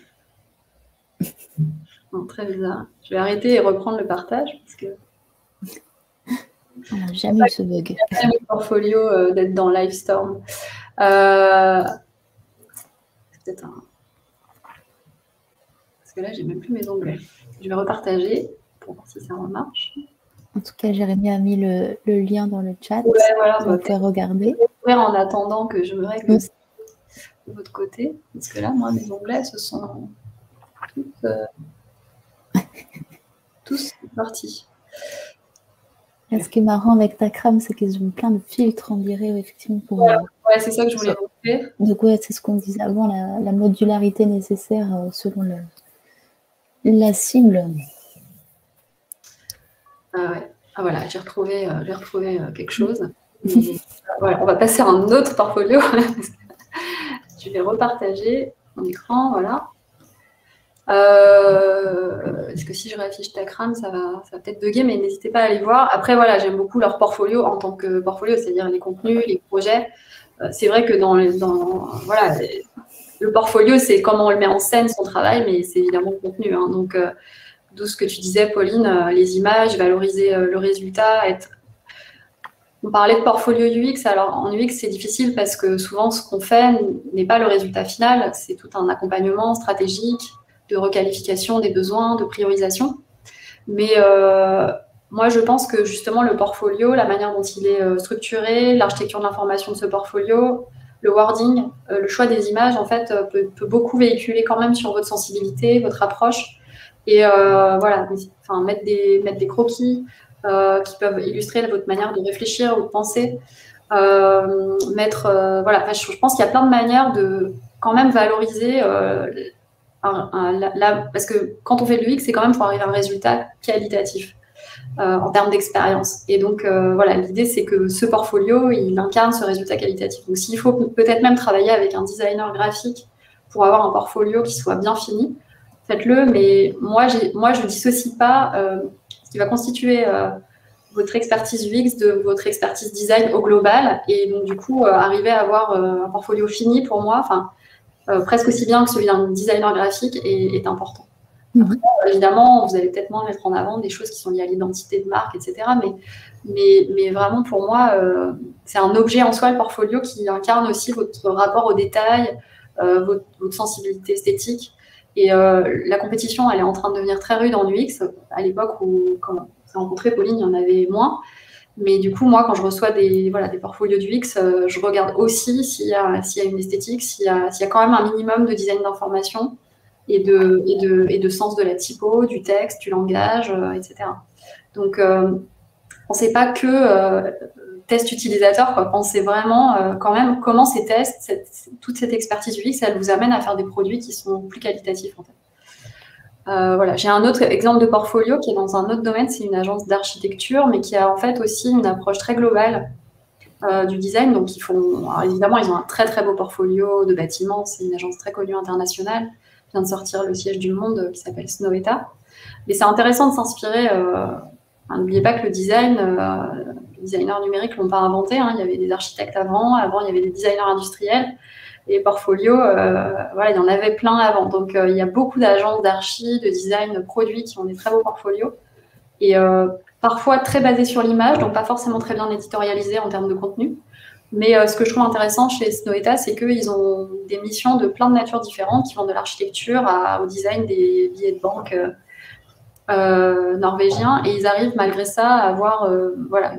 Non, très bizarre. Je vais arrêter et reprendre le partage parce que. On n'a jamais eu ce bug. C'est le portfolio d'être dans Livestorm. C'est peut-être un. Parce que là, j'ai même plus mes onglets. Je vais repartager pour voir si ça remarche. En tout cas, Jérémy a mis le lien dans le chat. Ouais, voilà, on peut regarder. En attendant que je me règle de votre côté. Parce que là, moi, mes onglets, ce sont tous partis. Ce qui est marrant avec Takram, c'est qu'ils ont plein de filtres, on dirait, effectivement. Pour, ouais, c'est ça que je voulais montrer. Donc, ouais, c'est ce qu'on disait avant, la modularité nécessaire selon la cible. Ah ouais. Ah voilà, j'ai retrouvé quelque chose. Mais, voilà, on va passer à un autre portfolio. Je vais repartager mon écran, voilà. Parce que si je réaffiche Takram, ça va peut-être bugger, mais n'hésitez pas à aller voir. Après, voilà, j'aime beaucoup leur portfolio en tant que portfolio, c'est-à-dire les contenus, les projets. C'est vrai que voilà, le portfolio, c'est comment on le met en scène, son travail, mais c'est évidemment le contenu. Hein. Donc, d'où ce que tu disais, Pauline, les images, valoriser le résultat, On parlait de portfolio UX. Alors, en UX, c'est difficile parce que souvent, ce qu'on fait n'est pas le résultat final. C'est tout un accompagnement stratégique de requalification des besoins, de priorisation. Mais moi, je pense que justement, le portfolio, la manière dont il est structuré, l'architecture de l'information de ce portfolio, le wording, le choix des images, en fait, peut beaucoup véhiculer quand même sur votre sensibilité, votre approche. Et voilà, enfin, mettre des croquis qui peuvent illustrer votre manière de réfléchir ou de penser. Voilà, enfin, je pense qu'il y a plein de manières de quand même valoriser parce que quand on fait de l'UX, c'est quand même pour arriver à un résultat qualitatif en termes d'expérience. Et donc, voilà, l'idée, c'est que ce portfolio, il incarne ce résultat qualitatif. Donc, s'il faut peut-être même travailler avec un designer graphique pour avoir un portfolio qui soit bien fini, faites-le. Mais moi, je ne dissocie pas ce qui va constituer votre expertise UX de votre expertise design au global. Et donc, du coup, arriver à avoir un portfolio fini, pour moi, enfin, presque aussi bien que celui d'un designer graphique est important. Après, évidemment, vous allez peut-être moins mettre en avant des choses qui sont liées à l'identité de marque, etc. Mais vraiment, pour moi, c'est un objet en soi, le portfolio, qui incarne aussi votre rapport au détail, votre sensibilité esthétique. Et la compétition, elle est en train de devenir très rude en UX. À l'époque où, quand on s'est rencontré, Pauline, il y en avait moins. Mais du coup, moi, quand je reçois des portfolios d'UX, je regarde aussi s'il y a une esthétique, s'il y a quand même un minimum de design d'information et de sens de la typo, du texte, du langage, etc. Donc, pensez pas que test utilisateur, quoi. Pensez vraiment quand même comment ces tests, toute cette expertise UX, elle vous amène à faire des produits qui sont plus qualitatifs, en fait. Voilà. J'ai un autre exemple de portfolio qui est dans un autre domaine, c'est une agence d'architecture, mais qui a en fait aussi une approche très globale du design. Donc, alors, évidemment, ils ont un très très beau portfolio de bâtiments. C'est une agence très connue internationale. Vient de sortir le siège du monde qui s'appelle Snøhetta. Mais c'est intéressant de s'inspirer. N'oubliez pas que le design, les designers numériques ne l'ont pas inventé. Hein. Il y avait des architectes avant, il y avait des designers industriels. Et portfolio, voilà, il y en avait plein avant. Donc, il y a beaucoup d'agences d'archi, de design, produits qui ont des très beaux portfolios. Et parfois très basés sur l'image, donc pas forcément très bien éditorialisés en termes de contenu. Mais ce que je trouve intéressant chez Snøhetta, c'est qu'ils ont des missions de plein de natures différentes qui vont de l'architecture au design des billets de banque norvégiens. Et ils arrivent malgré ça à avoir voilà,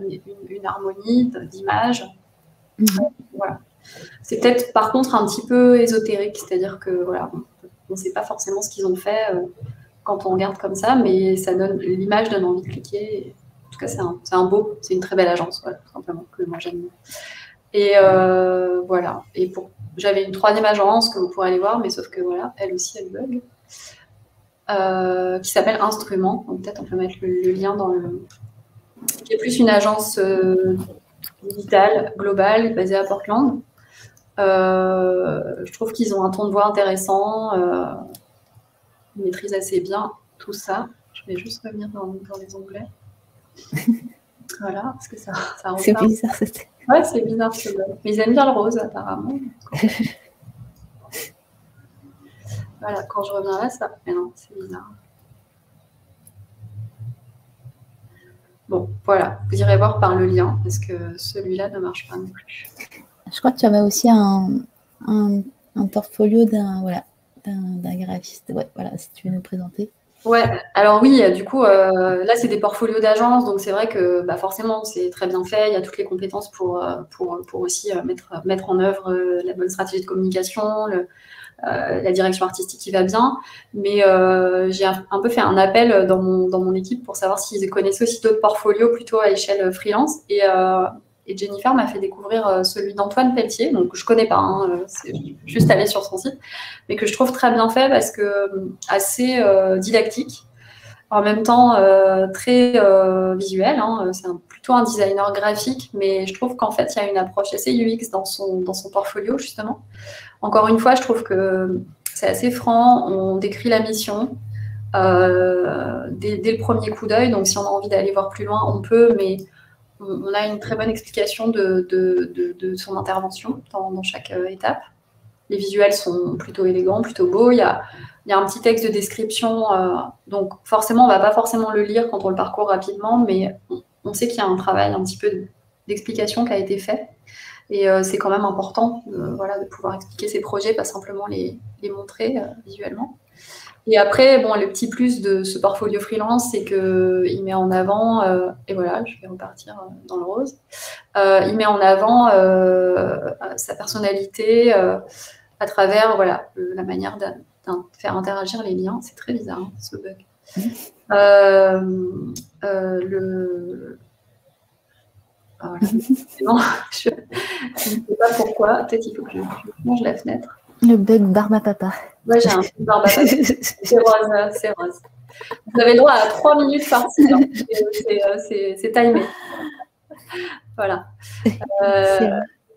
une harmonie d'images. Voilà. C'est peut-être par contre un petit peu ésotérique, c'est-à-dire que voilà, on ne sait pas forcément ce qu'ils ont fait quand on regarde comme ça, mais l'image donne envie de cliquer. En tout cas, c'est une très belle agence, voilà, tout simplement, que moi j'aime. Et voilà. Et j'avais une troisième agence que vous pourrez aller voir, mais sauf que voilà, elle aussi, elle bug, qui s'appelle Instrument. Donc peut-être on peut mettre le lien qui est plus une agence digitale, globale, basée à Portland. Je trouve qu'ils ont un ton de voix intéressant. Ils maîtrisent assez bien tout ça. Je vais juste revenir dans les onglets. Voilà, parce que ça c'est bizarre. Ouais, c'est bizarre. Mais ils aiment bien le rose, apparemment. Voilà, quand je reviens là, ça... Mais non, c'est bizarre. Bon, voilà. Vous irez voir par le lien, parce que celui-là ne marche pas non plus. Je crois que tu avais aussi un portfolio d'un graphiste. Ouais, voilà, si tu veux nous présenter. Ouais, alors oui, du coup, là, c'est des portfolios d'agence, donc c'est vrai que forcément, c'est très bien fait. Il y a toutes les compétences pour aussi mettre en œuvre la bonne stratégie de communication, la direction artistique qui va bien. Mais j'ai un peu fait un appel dans mon équipe pour savoir s'ils connaissaient aussi d'autres portfolios plutôt à échelle freelance. Et Jennifer m'a fait découvrir celui d'Antoine Pelletier, donc je ne connais pas, hein, c'est juste aller sur son site, mais que je trouve très bien fait parce que assez didactique, en même temps très visuel. Hein, c'est plutôt un designer graphique, mais je trouve qu'en fait, il y a une approche assez UX dans son portfolio, justement. Encore une fois, je trouve que c'est assez franc, on décrit la mission dès le premier coup d'œil, donc si on a envie d'aller voir plus loin, on peut, mais on a une très bonne explication de son intervention dans chaque étape. Les visuels sont plutôt élégants, plutôt beaux. Il y a un petit texte de description. Donc, forcément, on ne va pas forcément le lire quand on le parcourt rapidement, mais on sait qu'il y a un travail un petit peu d'explication qui a été fait. Et c'est quand même important voilà, de pouvoir expliquer ces projets, pas simplement les montrer visuellement. Et après, bon, le petit plus de ce portfolio freelance, c'est qu'il met en avant, et voilà, je vais repartir dans le rose, il met en avant sa personnalité à travers voilà, la manière de faire interagir les liens. C'est très bizarre, hein, ce bug. Voilà. Non, je ne sais pas pourquoi. Peut-être il faut que je change la fenêtre. Le bug barbe à papa. Ouais, j'ai un barbe à papa. C'est rose, c'est rose. Vous avez le droit à 3 minutes par-ci. Hein. C'est timé. Voilà.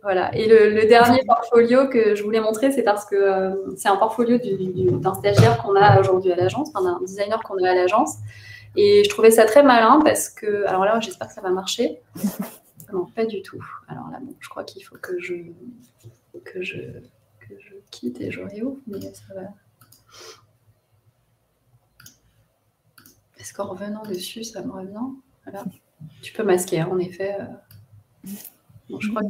Voilà. Et le dernier portfolio que je voulais montrer, c'est parce que c'est un portfolio d'un stagiaire qu'on a aujourd'hui à l'agence, d'un designer qu'on a à l'agence. Et je trouvais ça très malin parce que, alors là, j'espère que ça va marcher. Non, pas du tout. Alors là, bon, je crois qu'il faut que je quitte et je réouvre, mais ça va. Est-ce qu'en revenant dessus, ça me revient? Voilà. Tu peux masquer, hein, en effet. Bon, je crois que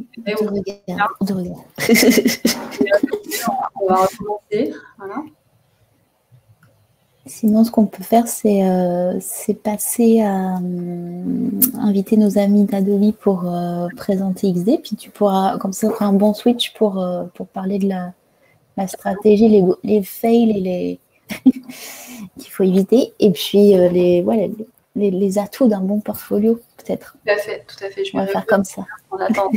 on va recommencer. Voilà. Sinon, ce qu'on peut faire, c'est passer à inviter nos amis d'Adobe pour présenter XD. Puis tu pourras, comme ça, faire un bon switch pour parler de la stratégie, les fails et les qu'il faut éviter. Et puis les atouts d'un bon portfolio, peut-être. Tout à fait. On va faire comme ça. On attend.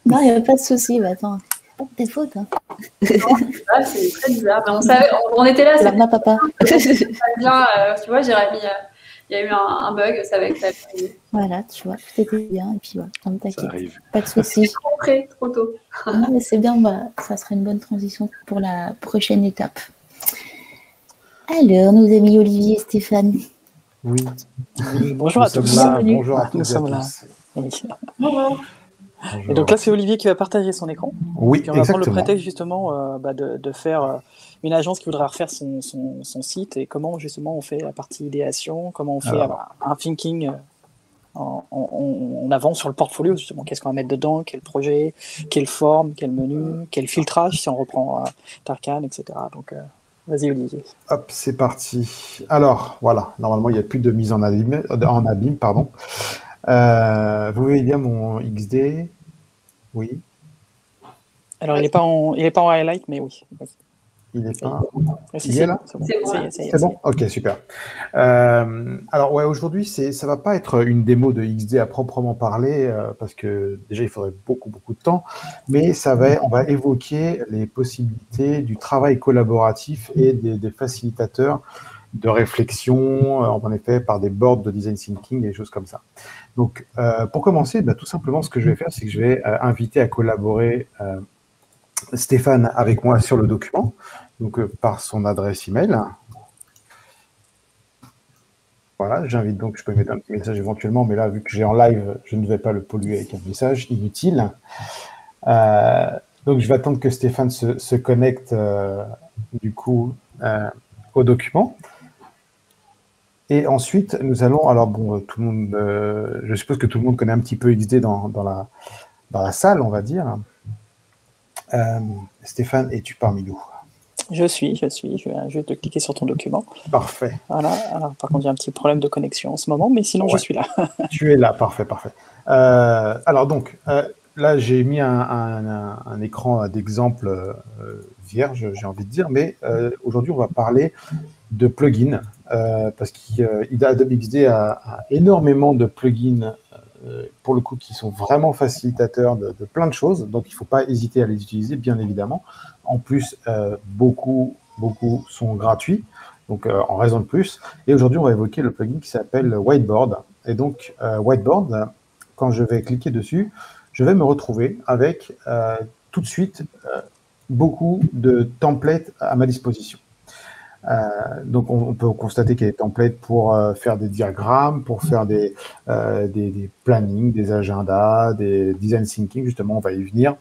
Non, il n'y a pas de souci. Bah, attends, c'est pas tes fautes. Hein. Non, c'est très bizarre. Mais on était là. C'est ma papa. Bien, tu vois, Jérémy, il y a eu un bug, ça va être ça. Voilà, tu vois, tout était bien. Et puis voilà, t'inquiète. Pas de souci. C'est trop près, trop tôt. Non, mais c'est bien, ça sera une bonne transition pour la prochaine étape. Alors, nos amis Olivier et Stéphane. Oui. Bonjour à tous. Bonjour à tous. Nous sommes là. Oui. Bonjour. Et donc là, c'est Olivier qui va partager son écran. Oui, puis on va exactement. prendre le prétexte justement de faire une agence qui voudrait refaire son site et comment justement on fait la partie idéation, comment on fait un thinking en avant sur le portfolio justement. Qu'est-ce qu'on va mettre dedans, quel projet, quelle forme, quel menu, quel filtrage si on reprend Tarkan, etc. Donc vas-y Olivier. Hop, c'est parti. Alors, voilà, normalement, il n'y a plus de mise en abîme, pardon. Vous voyez bien mon XD? Oui. Alors, il n'est pas en highlight, mais oui. Il est pas. Il est là? C'est bon. Ok, super. Alors ouais, aujourd'hui, ça va pas être une démo de XD à proprement parler parce que déjà il faudrait beaucoup de temps, mais on va évoquer les possibilités du travail collaboratif et des facilitateurs de réflexion, en effet, par des boards de design thinking et des choses comme ça. Donc, pour commencer, tout simplement, ce que je vais faire, c'est que je vais inviter à collaborer Stéphane avec moi sur le document, donc par son adresse email. Voilà, j'invite donc, je peux mettre un petit message éventuellement, mais là, vu que j'ai en live, je ne vais pas le polluer avec un message inutile. Donc, je vais attendre que Stéphane se connecte, du coup, au document. Et ensuite, nous allons, alors bon, tout le monde, je suppose que tout le monde connaît un petit peu XD dans la salle, on va dire. Stéphane, es-tu parmi nous? Je suis. Je viens juste de cliquer sur ton document. Parfait. Voilà. Alors, par contre, il y a un petit problème de connexion en ce moment, mais sinon, je suis là. Tu es là, parfait. Alors donc, là, j'ai mis un écran d'exemple vierge, j'ai envie de dire, mais aujourd'hui, on va parler de plugins, parce qu'Adobe XD a énormément de plugins, pour le coup, qui sont vraiment facilitateurs de plein de choses, donc il ne faut pas hésiter à les utiliser, bien évidemment. En plus, beaucoup sont gratuits, donc en raison de plus. Et aujourd'hui, on va évoquer le plugin qui s'appelle Whiteboard. Et donc, Whiteboard, quand je vais cliquer dessus, je vais me retrouver avec tout de suite beaucoup de templates à ma disposition. Donc, on peut constater qu'il y a des templates pour faire des diagrammes, pour faire des plannings, des agendas, des design thinking, justement, on va y venir.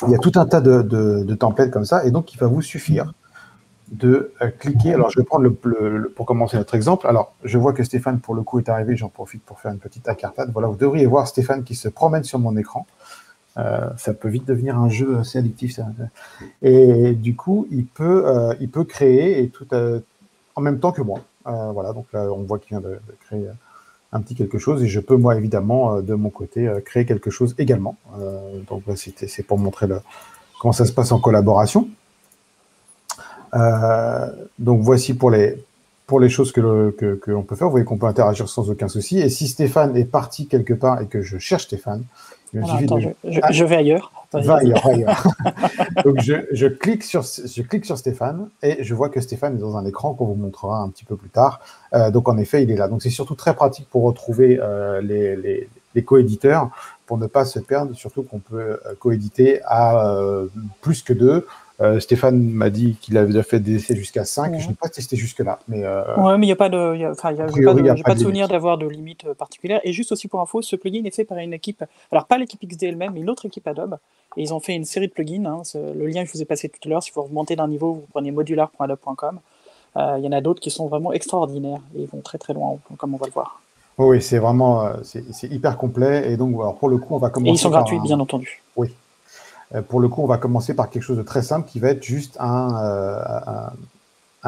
Il y a tout un tas de templates comme ça, et donc il va vous suffire de cliquer. Alors, je vais prendre pour commencer notre exemple. Alors, je vois que Stéphane, pour le coup, est arrivé. J'en profite pour faire une petite incartade. Voilà, vous devriez voir Stéphane qui se promène sur mon écran. Ça peut vite devenir un jeu assez addictif, ça. Et du coup, il peut créer et tout en même temps que moi. Voilà, donc là, on voit qu'il vient de créer un petit quelque chose et je peux, moi, évidemment, de mon côté, créer quelque chose également. Donc, c'est pour montrer comment ça se passe en collaboration. Donc, voici pour les choses que l'on peut faire. Vous voyez qu'on peut interagir sans aucun souci. Et si Stéphane est parti quelque part et que je cherche Stéphane, je vais ailleurs. Va ailleurs. Donc, je clique sur Stéphane et je vois que Stéphane est dans un écran qu'on vous montrera un petit peu plus tard. Donc, en effet, il est là. Donc, c'est surtout très pratique pour retrouver les coéditeurs, pour ne pas se perdre, surtout qu'on peut coéditer à plus que 2. Stéphane m'a dit qu'il avait déjà fait des essais jusqu'à 5. Ouais. Je n'ai pas testé jusque-là. Mais il n'y a pas de souvenir d'avoir de limite particulière. Et juste aussi pour info, ce plugin est fait par une équipe, alors pas l'équipe XD elle-même, mais une autre équipe Adobe. Et ils ont fait une série de plugins. Hein. Le lien que je vous ai passé tout à l'heure, si vous remontez d'un niveau, vous prenez modular.adobe.com. Il y en a d'autres qui sont vraiment extraordinaires et ils vont très très loin, comme on va le voir. Oui, c'est vraiment c'est hyper complet. Et donc, alors, pour le coup, on va commencer. Et ils sont gratuits, bien entendu. Oui. Pour le coup, on va commencer par quelque chose de très simple qui va être juste un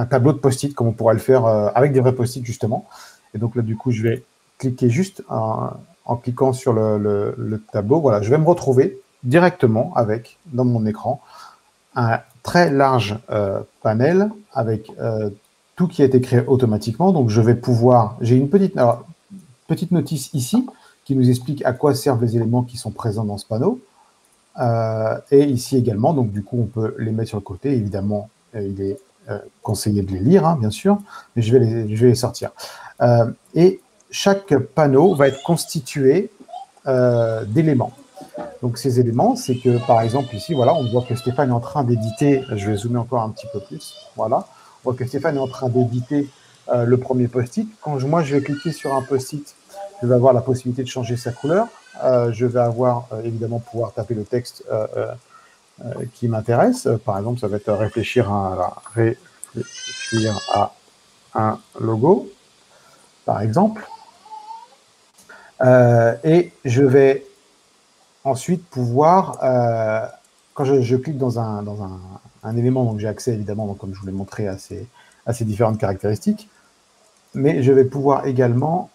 tableau de post-it, comme on pourrait le faire avec des vrais post-it, justement. Et donc là, du coup, je vais cliquer juste en cliquant sur le tableau. Voilà, je vais me retrouver directement avec, dans mon écran, un très large panel avec tout qui a été créé automatiquement. Donc, je vais pouvoir... J'ai une petite notice ici qui nous explique à quoi servent les éléments qui sont présents dans ce panneau. Et ici également, donc du coup, on peut les mettre sur le côté. Évidemment, il est conseillé de les lire, hein, bien sûr, mais je vais les sortir. Et chaque panneau va être constitué d'éléments. Donc, ces éléments, c'est que, par exemple, ici, voilà, on voit que Stéphane est en train d'éditer, je vais zoomer encore un petit peu plus, voilà, on voit que Stéphane est en train d'éditer le premier post-it. Quand moi, je vais cliquer sur un post-it, je vais avoir la possibilité de changer sa couleur. Je vais avoir, évidemment, pouvoir taper le texte qui m'intéresse. Par exemple, ça va être réfléchir à un logo, par exemple. Et je vais ensuite pouvoir, quand je clique dans un élément, donc j'ai accès évidemment, donc, comme je vous l'ai montré, à ces différentes caractéristiques, mais je vais pouvoir également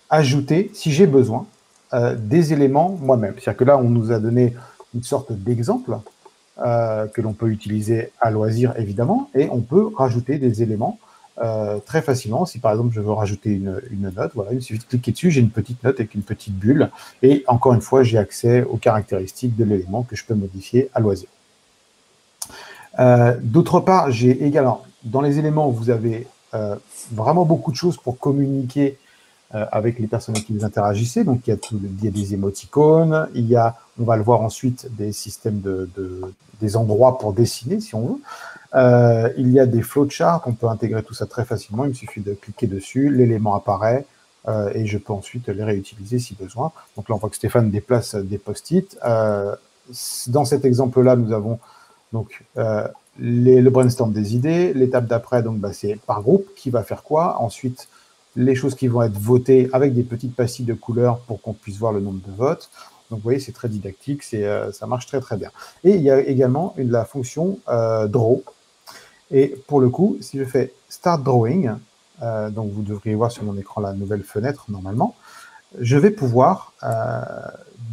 ajouter, si j'ai besoin, des éléments moi-même. C'est-à-dire que là, on nous a donné une sorte d'exemple que l'on peut utiliser à loisir, évidemment, et on peut rajouter des éléments très facilement. Si par exemple je veux rajouter une note, voilà, il suffit de cliquer dessus, j'ai une petite note avec une petite bulle, et encore une fois, j'ai accès aux caractéristiques de l'élément que je peux modifier à loisir. D'autre part, j'ai également, dans les éléments, vous avez vraiment beaucoup de choses pour communiquer avec les personnes avec qui vous interagissez. Donc, il y a des émoticônes, on va le voir ensuite, des systèmes des endroits pour dessiner, si on veut. Il y a des flowcharts, on peut intégrer tout ça très facilement. Il me suffit de cliquer dessus, l'élément apparaît et je peux ensuite les réutiliser si besoin. Donc là, on voit que Stéphane déplace des post-it. Dans cet exemple-là, nous avons donc le brainstorm des idées. L'étape d'après, donc c'est par groupe, qui va faire quoi. Ensuite, les choses qui vont être votées avec des petites pastilles de couleurs pour qu'on puisse voir le nombre de votes. Donc, vous voyez, c'est très didactique, ça marche très, très bien. Et il y a également la fonction Draw. Et pour le coup, si je fais Start Drawing, donc vous devriez voir sur mon écran la nouvelle fenêtre, normalement, je vais pouvoir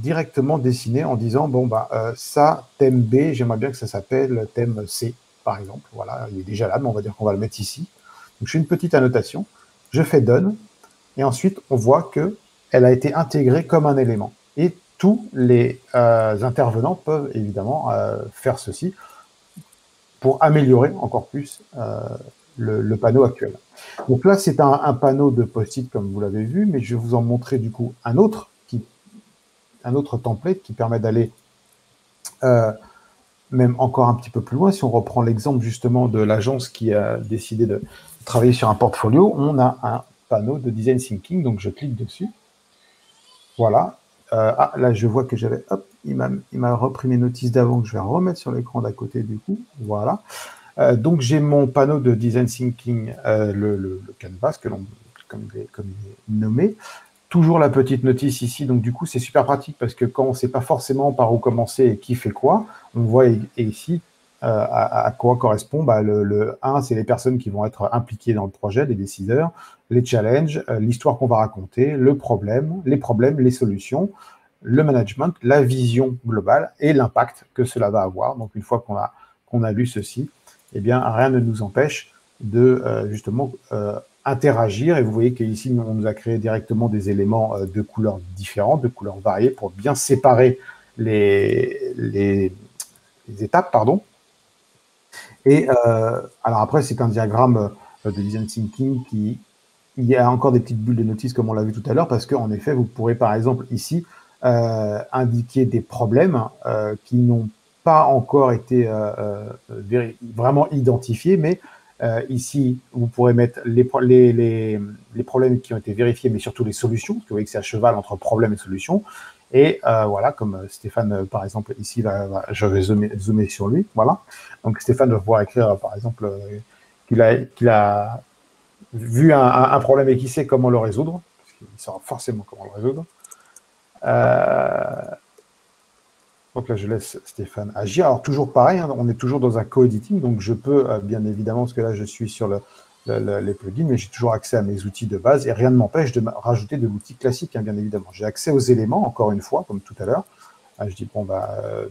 directement dessiner en disant, bon, ça, thème B, j'aimerais bien que ça s'appelle thème C, par exemple. Voilà, il est déjà là, mais on va dire qu'on va le mettre ici. Donc, je fais une petite annotation. Je fais Done, et ensuite, on voit qu'elle a été intégrée comme un élément. Et tous les intervenants peuvent évidemment faire ceci pour améliorer encore plus le panneau actuel. Donc là, c'est un panneau de post-it, comme vous l'avez vu, mais je vais vous en montrer du coup un autre template qui permet d'aller même encore un petit peu plus loin. Si on reprend l'exemple justement de l'agence qui a décidé de travailler sur un portfolio, on a un panneau de design thinking, donc je clique dessus. Voilà. Là, je vois que il m'a repris mes notices d'avant que je vais remettre sur l'écran d'à côté du coup. Voilà. Donc, j'ai mon panneau de Design Thinking, le canvas, comme il est nommé. Toujours la petite notice ici. Donc, du coup, c'est super pratique parce que quand on ne sait pas forcément par où commencer et qui fait quoi, on voit ici à quoi correspond. Le 1, c'est les personnes qui vont être impliquées dans le projet, les décideurs, les challenges, l'histoire qu'on va raconter, les problèmes, les solutions, le management, la vision globale et l'impact que cela va avoir. Donc, une fois qu'on a lu ceci, eh bien, rien ne nous empêche de justement interagir. Et vous voyez qu'ici, on nous a créé directement des éléments de couleurs différentes, de couleurs variées, pour bien séparer les étapes, pardon. Et alors après, c'est un diagramme de design thinking il y a encore des petites bulles de notice comme on l'a vu tout à l'heure, parce qu'en effet, vous pourrez par exemple ici indiquer des problèmes qui n'ont pas encore été vraiment identifiés, mais ici, vous pourrez mettre les problèmes qui ont été vérifiés, mais surtout les solutions, parce que vous voyez que c'est à cheval entre problème et solution. Et voilà, comme Stéphane, par exemple, ici, je vais zoomer sur lui. Voilà. Donc, Stéphane va pouvoir écrire, par exemple, qu'il a vu un problème et qu'il sait comment le résoudre, parce qu'il saura forcément comment le résoudre. Donc là, je laisse Stéphane agir. Alors, toujours pareil, hein, on est toujours dans un co-editing, donc je peux, bien évidemment, parce que là, je suis sur les plugins, mais j'ai toujours accès à mes outils de base et rien ne m'empêche de rajouter de l'outil classique, hein, bien évidemment. J'ai accès aux éléments, encore une fois, comme tout à l'heure. Je dis, bon,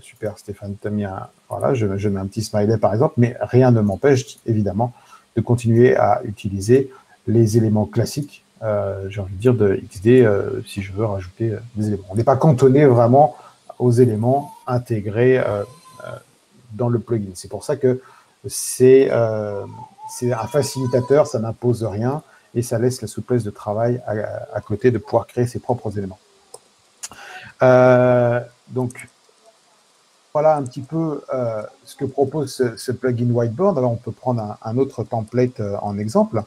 super, Stéphane, t'as mis voilà, je mets un petit smiley, par exemple, mais rien ne m'empêche, évidemment, de continuer à utiliser les éléments classiques, j'ai envie de dire, de XD, si je veux rajouter des éléments. On n'est pas cantonné vraiment aux éléments intégrés dans le plugin. C'est pour ça que c'est un facilitateur, ça n'impose rien et ça laisse la souplesse de travail à côté de pouvoir créer ses propres éléments. Donc, voilà un petit peu ce que propose ce plugin Whiteboard. Alors, on peut prendre un autre template en exemple.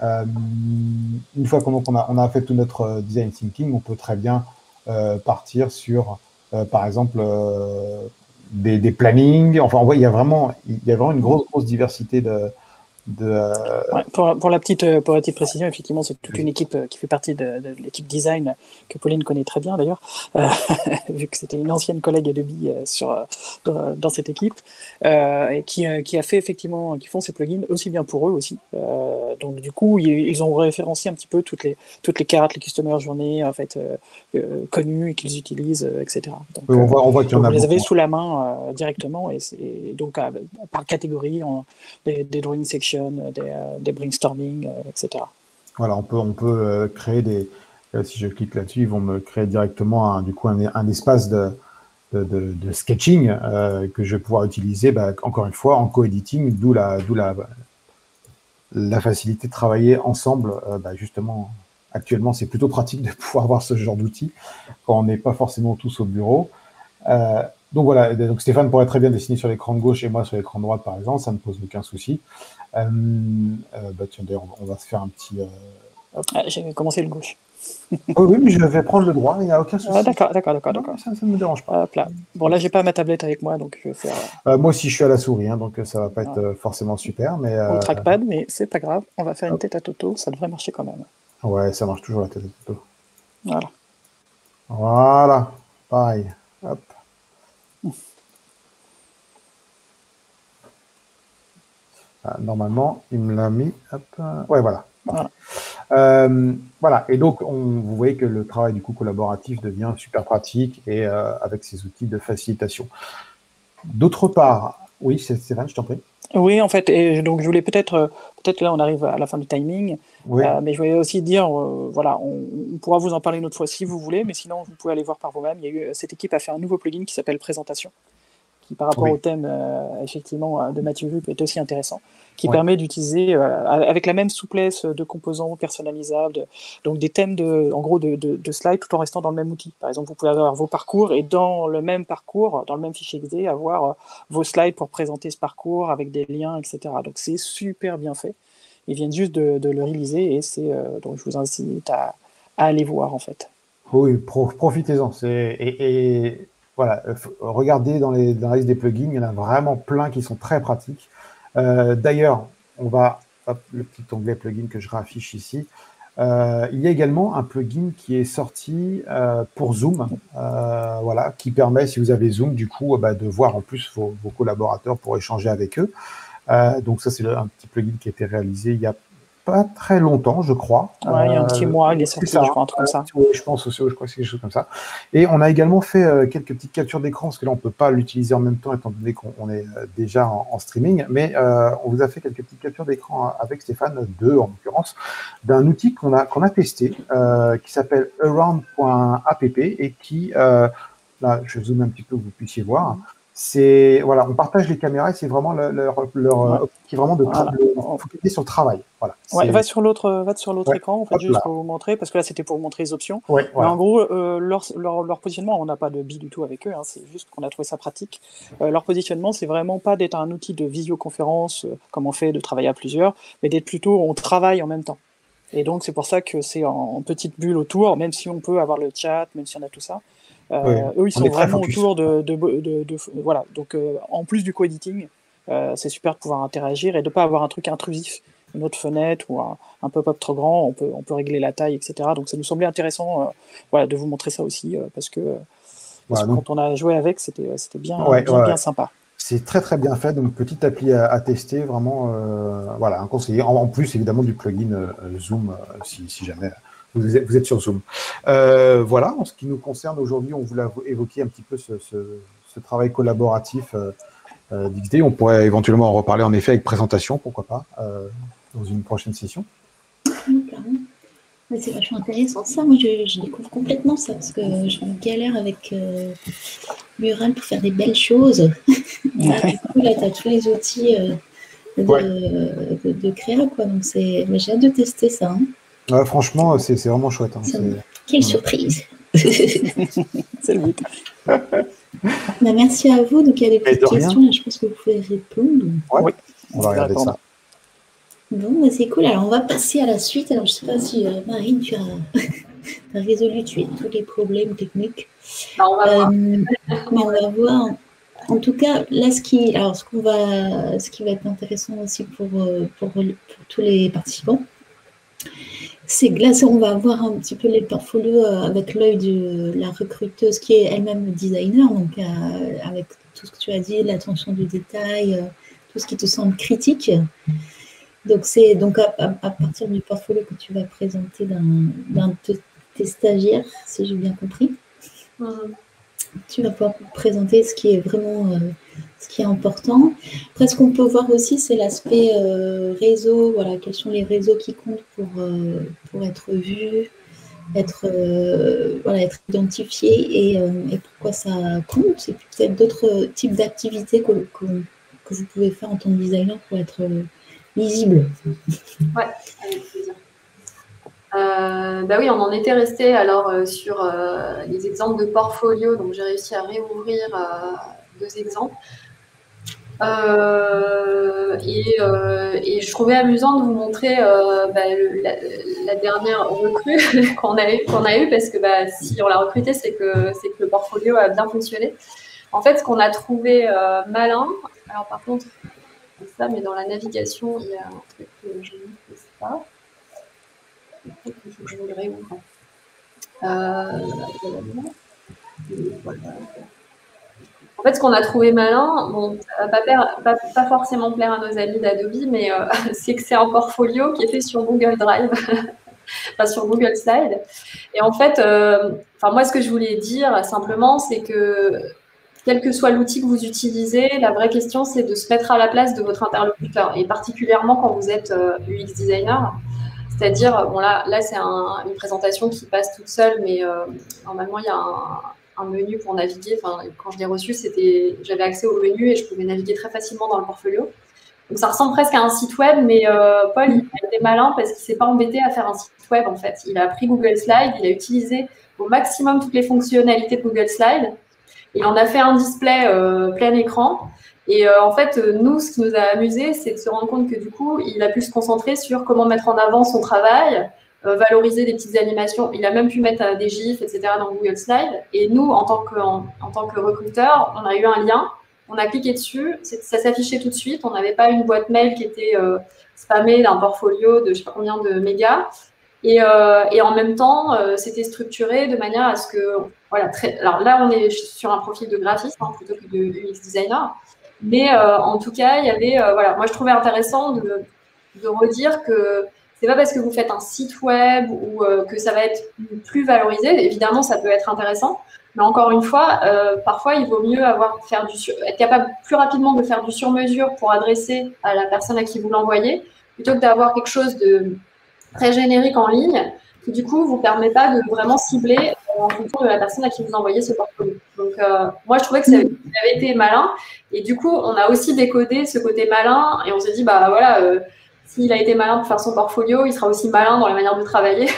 Une fois qu'on a fait tout notre design thinking, on peut très bien partir sur, par exemple, des plannings. Enfin, il y a vraiment une grosse diversité Ouais, pour la petite précision, effectivement, c'est toute une équipe qui fait partie de l'équipe design que Pauline connaît très bien d'ailleurs, vu que c'était une ancienne collègue Adobe dans cette équipe, et qui a fait effectivement, qui font ces plugins aussi bien pour eux aussi. Donc du coup, ils ont référencé un petit peu toutes les cartes, les customer journées en fait connues et qu'ils utilisent, etc. Donc, on voit qu'il y en a vous les beaucoup. avez sous la main directement, et donc par catégorie, des drawing sections, des brainstorming, etc. Voilà, on peut créer si je clique là-dessus, ils vont me créer directement un espace de sketching que je vais pouvoir utiliser, encore une fois, en co-editing, d'où la facilité de travailler ensemble. Justement, actuellement, c'est plutôt pratique de pouvoir avoir ce genre d'outils quand on n'est pas forcément tous au bureau. Donc voilà, donc Stéphane pourrait très bien dessiner sur l'écran de gauche et moi sur l'écran droit, par exemple, ça ne pose aucun souci. Tiens, d'ailleurs, on va se faire un petit... J'ai commencé le gauche. Oui, mais je vais prendre le droit, il n'y a aucun souci. D'accord. Ça ne me dérange pas. Hop là. Bon, là, j'ai pas ma tablette avec moi, donc je vais faire... moi aussi, je suis à la souris, hein, donc ça va pas être forcément super. Mais, ou le trackpad, mais c'est pas grave. On va faire une tête à Toto, ça devrait marcher quand même. Ouais, ça marche toujours la tête à Toto. Voilà. Voilà, pareil. Hop. Normalement, il me l'a mis. Hop. Ouais, voilà. Voilà. Et donc, vous voyez que le travail du coup collaboratif devient super pratique et avec ces outils de facilitation. D'autre part, oui, Stéphane, je t'en prie. Oui, en fait, et donc je voulais peut-être là, on arrive à la fin du timing, oui. Mais je voulais aussi dire, voilà, on pourra vous en parler une autre fois si vous voulez, mais sinon, vous pouvez aller voir par vous-même. Cette équipe a fait un nouveau plugin qui s'appelle Présentation, qui par rapport au thème, effectivement, de Mathieu Vu, est aussi intéressant, qui permet d'utiliser, avec la même souplesse de composants personnalisables, donc des thèmes en gros de slides tout en restant dans le même outil. Par exemple, vous pouvez avoir vos parcours et dans le même parcours, dans le même fichier XD, avoir vos slides pour présenter ce parcours avec des liens, etc. Donc c'est super bien fait. Ils viennent juste de le réaliser et donc je vous incite à aller voir en fait. Oui, profitez-en. Voilà, regardez dans la liste des plugins, il y en a vraiment plein qui sont très pratiques. D'ailleurs, on va, hop, le petit onglet plugin que je réaffiche ici. Il y a également un plugin qui est sorti pour Zoom, voilà, qui permet, si vous avez Zoom, du coup, de voir en plus vos collaborateurs pour échanger avec eux. Donc ça, c'est un petit plugin qui a été réalisé il y a pas très longtemps, je crois. Ouais, il y a un petit mois, il est sorti, je crois, un truc comme ça. Oui, je pense aussi, je crois que c'est quelque chose comme ça. Et on a également fait quelques petites captures d'écran, parce que là, on ne peut pas l'utiliser en même temps, étant donné qu'on est déjà en streaming, mais on vous a fait quelques petites captures d'écran avec Stéphane, deux en l'occurrence, d'un outil qu'on a testé, qui s'appelle around.app, et qui, là, je zoome un petit peu, que vous puissiez voir. C'est, voilà, on partage les caméras et c'est vraiment leur qui est vraiment de focaliser sur le travail. Voilà. Ouais, va sur l'autre écran, en fait, juste pour vous montrer, parce que là, c'était pour vous montrer les options. Ouais, mais voilà. en gros, leur positionnement, on n'a pas de du tout avec eux, hein, c'est juste qu'on a trouvé ça pratique. Leur positionnement, c'est vraiment pas d'être un outil de visioconférence, comme on fait, de travailler à plusieurs, mais d'être plutôt, on travaille en même temps. Et donc, c'est pour ça que c'est en petite bulle autour, même si on peut avoir le chat, même si on a tout ça. Eux, ils sont vraiment autour voilà. Donc, en plus du co-editing, c'est super de pouvoir interagir et de ne pas avoir un truc intrusif, une autre fenêtre ou un pop-up trop grand, on peut régler la taille, etc. Donc, ça nous semblait intéressant voilà, de vous montrer ça aussi, parce que quand on a joué avec, c'était bien sympa. C'est très très bien fait, donc petite appli à tester, vraiment, voilà, un conseiller. En plus, évidemment, du plugin Zoom, si jamais vous êtes sur Zoom. Voilà, en ce qui nous concerne aujourd'hui, on voulait évoquer un petit peu ce travail collaboratif d'XD. On pourrait éventuellement en reparler en effet avec présentation, pourquoi pas, dans une prochaine session. C'est vachement intéressant ça. Moi, je découvre complètement ça parce que je galère avec Mural pour faire des belles choses. Du coup, là, tu as tous les outils de créa, quoi. Donc, j'ai hâte de tester ça. Hein. Ouais, franchement, c'est vraiment chouette. Hein. Quelle surprise. C'est le but. Merci à vous. Donc, il y a des petites questions. Là, je pense que vous pouvez répondre. Oui, on va regarder ça. Bon, c'est cool. Alors, on va passer à la suite. Alors, je ne sais pas si, Marine, tu as résolu tous les problèmes techniques. On va voir. Mais on va voir. En tout cas, là, ce qui va être intéressant aussi pour tous les participants, c'est que là, on va voir un petit peu les portfolios avec l'œil de la recruteuse qui est elle-même designer, donc avec tout ce que tu as dit, l'attention du détail, tout ce qui te semble critique. Donc, c'est à partir du portfolio que tu vas présenter d'un de tes stagiaires, si j'ai bien compris. Tu vas pouvoir présenter ce qui est vraiment ce qui est important. Après, ce qu'on peut voir aussi, c'est l'aspect réseau. Voilà, quels sont les réseaux qui comptent pour être vus, être identifiés et pourquoi ça compte. Et puis peut-être d'autres types d'activités que vous pouvez faire en tant que designer pour être lisible. Ouais, avec plaisir. Oui, on en était resté alors sur les exemples de portfolio. Donc, j'ai réussi à réouvrir 2 exemples. Et je trouvais amusant de vous montrer la dernière recrue qu'on a eue parce que si on l'a recrutée, c'est que le portfolio a bien fonctionné. En fait, ce qu'on a trouvé malin, alors par contre, c'est ça, mais dans la navigation, il y a un truc que je ne sais pas. Il faut que je vous le réouvre. En fait, ce qu'on a trouvé malin, bon, pas forcément plaire à nos amis d'Adobe, mais c'est que c'est un portfolio qui est fait sur Google Drive, enfin sur Google Slide. Et en fait, moi, ce que je voulais dire simplement, c'est que quel que soit l'outil que vous utilisez, la vraie question, c'est de se mettre à la place de votre interlocuteur, et particulièrement quand vous êtes UX designer. C'est-à-dire, bon là c'est une présentation qui passe toute seule, mais normalement, il y a un menu pour naviguer. Enfin, quand je l'ai reçu, j'avais accès au menu et je pouvais naviguer très facilement dans le portfolio. Donc, ça ressemble presque à un site web, mais Paul, il a été malin parce qu'il ne s'est pas embêté à faire un site web, en fait. Il a pris Google Slide, il a utilisé au maximum toutes les fonctionnalités de Google Slide. Il en a fait un display plein écran. Et en fait, nous, ce qui nous a amusé, c'est de se rendre compte que du coup, il a pu se concentrer sur comment mettre en avant son travail, valoriser des petites animations. Il a même pu mettre des gifs, etc. dans Google Slide. Et nous, en tant que recruteurs, on a eu un lien on a cliqué dessus, ça s'affichait tout de suite. On n'avait pas une boîte mail qui était spammée d'un portfolio de je ne sais pas combien de mégas. Et en même temps, c'était structuré de manière à ce que, voilà, alors là, on est sur un profil de graphiste plutôt que de UX designer. Mais en tout cas, il y avait, voilà, moi je trouvais intéressant de redire que c'est pas parce que vous faites un site web ou que ça va être plus valorisé. Évidemment, ça peut être intéressant. Mais encore une fois, parfois, il vaut mieux être capable plus rapidement de faire du sur-mesure pour adresser à la personne à qui vous l'envoyez, plutôt que d'avoir quelque chose de très générique en ligne qui, du coup, vous permet pas de vraiment cibler en fonction de la personne à qui vous envoyez ce portfolio. Donc, moi, je trouvais que ça avait été malin. Et du coup, on a aussi décodé ce côté malin et on s'est dit, bah voilà, s'il a été malin pour faire son portfolio, il sera aussi malin dans la manière de travailler.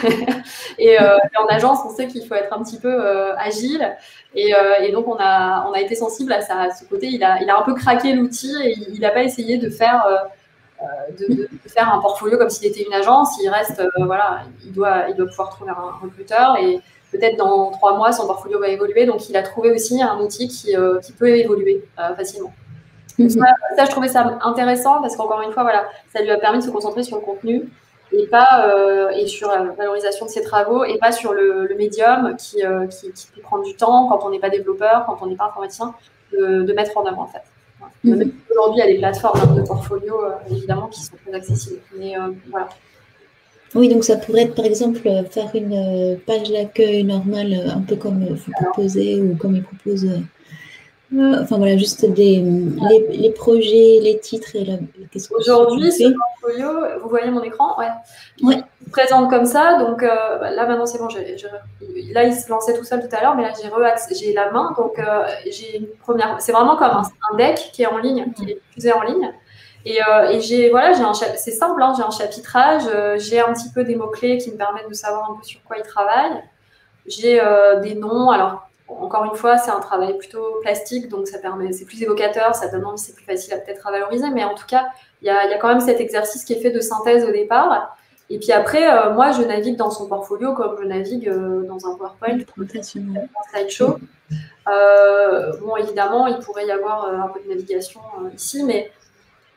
et en agence, on sait qu'il faut être un petit peu agile. Et donc, on a été sensible à ce côté. Il a un peu craqué l'outil et il n'a pas essayé de faire, de faire un portfolio comme s'il était une agence. Il reste, voilà, il doit pouvoir trouver un recruteur et peut-être dans 3 mois, son portfolio va évoluer. Donc, il a trouvé aussi un outil qui peut évoluer facilement. Ça, je trouvais ça intéressant parce qu'encore une fois, voilà, ça lui a permis de se concentrer sur le contenu et sur la valorisation de ses travaux et pas sur le médium qui peut prendre du temps quand on n'est pas développeur, quand on n'est pas informaticien, de mettre en œuvre en fait. Aujourd'hui, il y a des plateformes de portfolio évidemment qui sont très accessibles. Mais voilà. Oui, donc ça pourrait être par exemple faire une page d'accueil normale, un peu comme vous proposez ou comme ils proposent. Enfin voilà, juste les projets, les titres et aujourd'hui, ce portfolio, vous voyez mon écran, il se présente comme ça. Donc là maintenant c'est bon, là il se lançait tout seul tout à l'heure, mais là j'ai la main, donc j'ai une première. C'est vraiment comme un deck qui est en ligne, qui est diffusé en ligne. Et c'est simple, j'ai un chapitrage, j'ai un petit peu des mots-clés qui me permettent de savoir un peu sur quoi il travaille. J'ai des noms, alors encore une fois, c'est un travail plutôt plastique, donc c'est plus évocateur, ça donne envie, c'est plus facile à peut-être à valoriser, mais en tout cas, il y a quand même cet exercice qui est fait de synthèse au départ. Et puis après, moi, je navigue dans son portfolio comme je navigue dans un PowerPoint, un slideshow. Bon, évidemment, il pourrait y avoir un peu de navigation ici, mais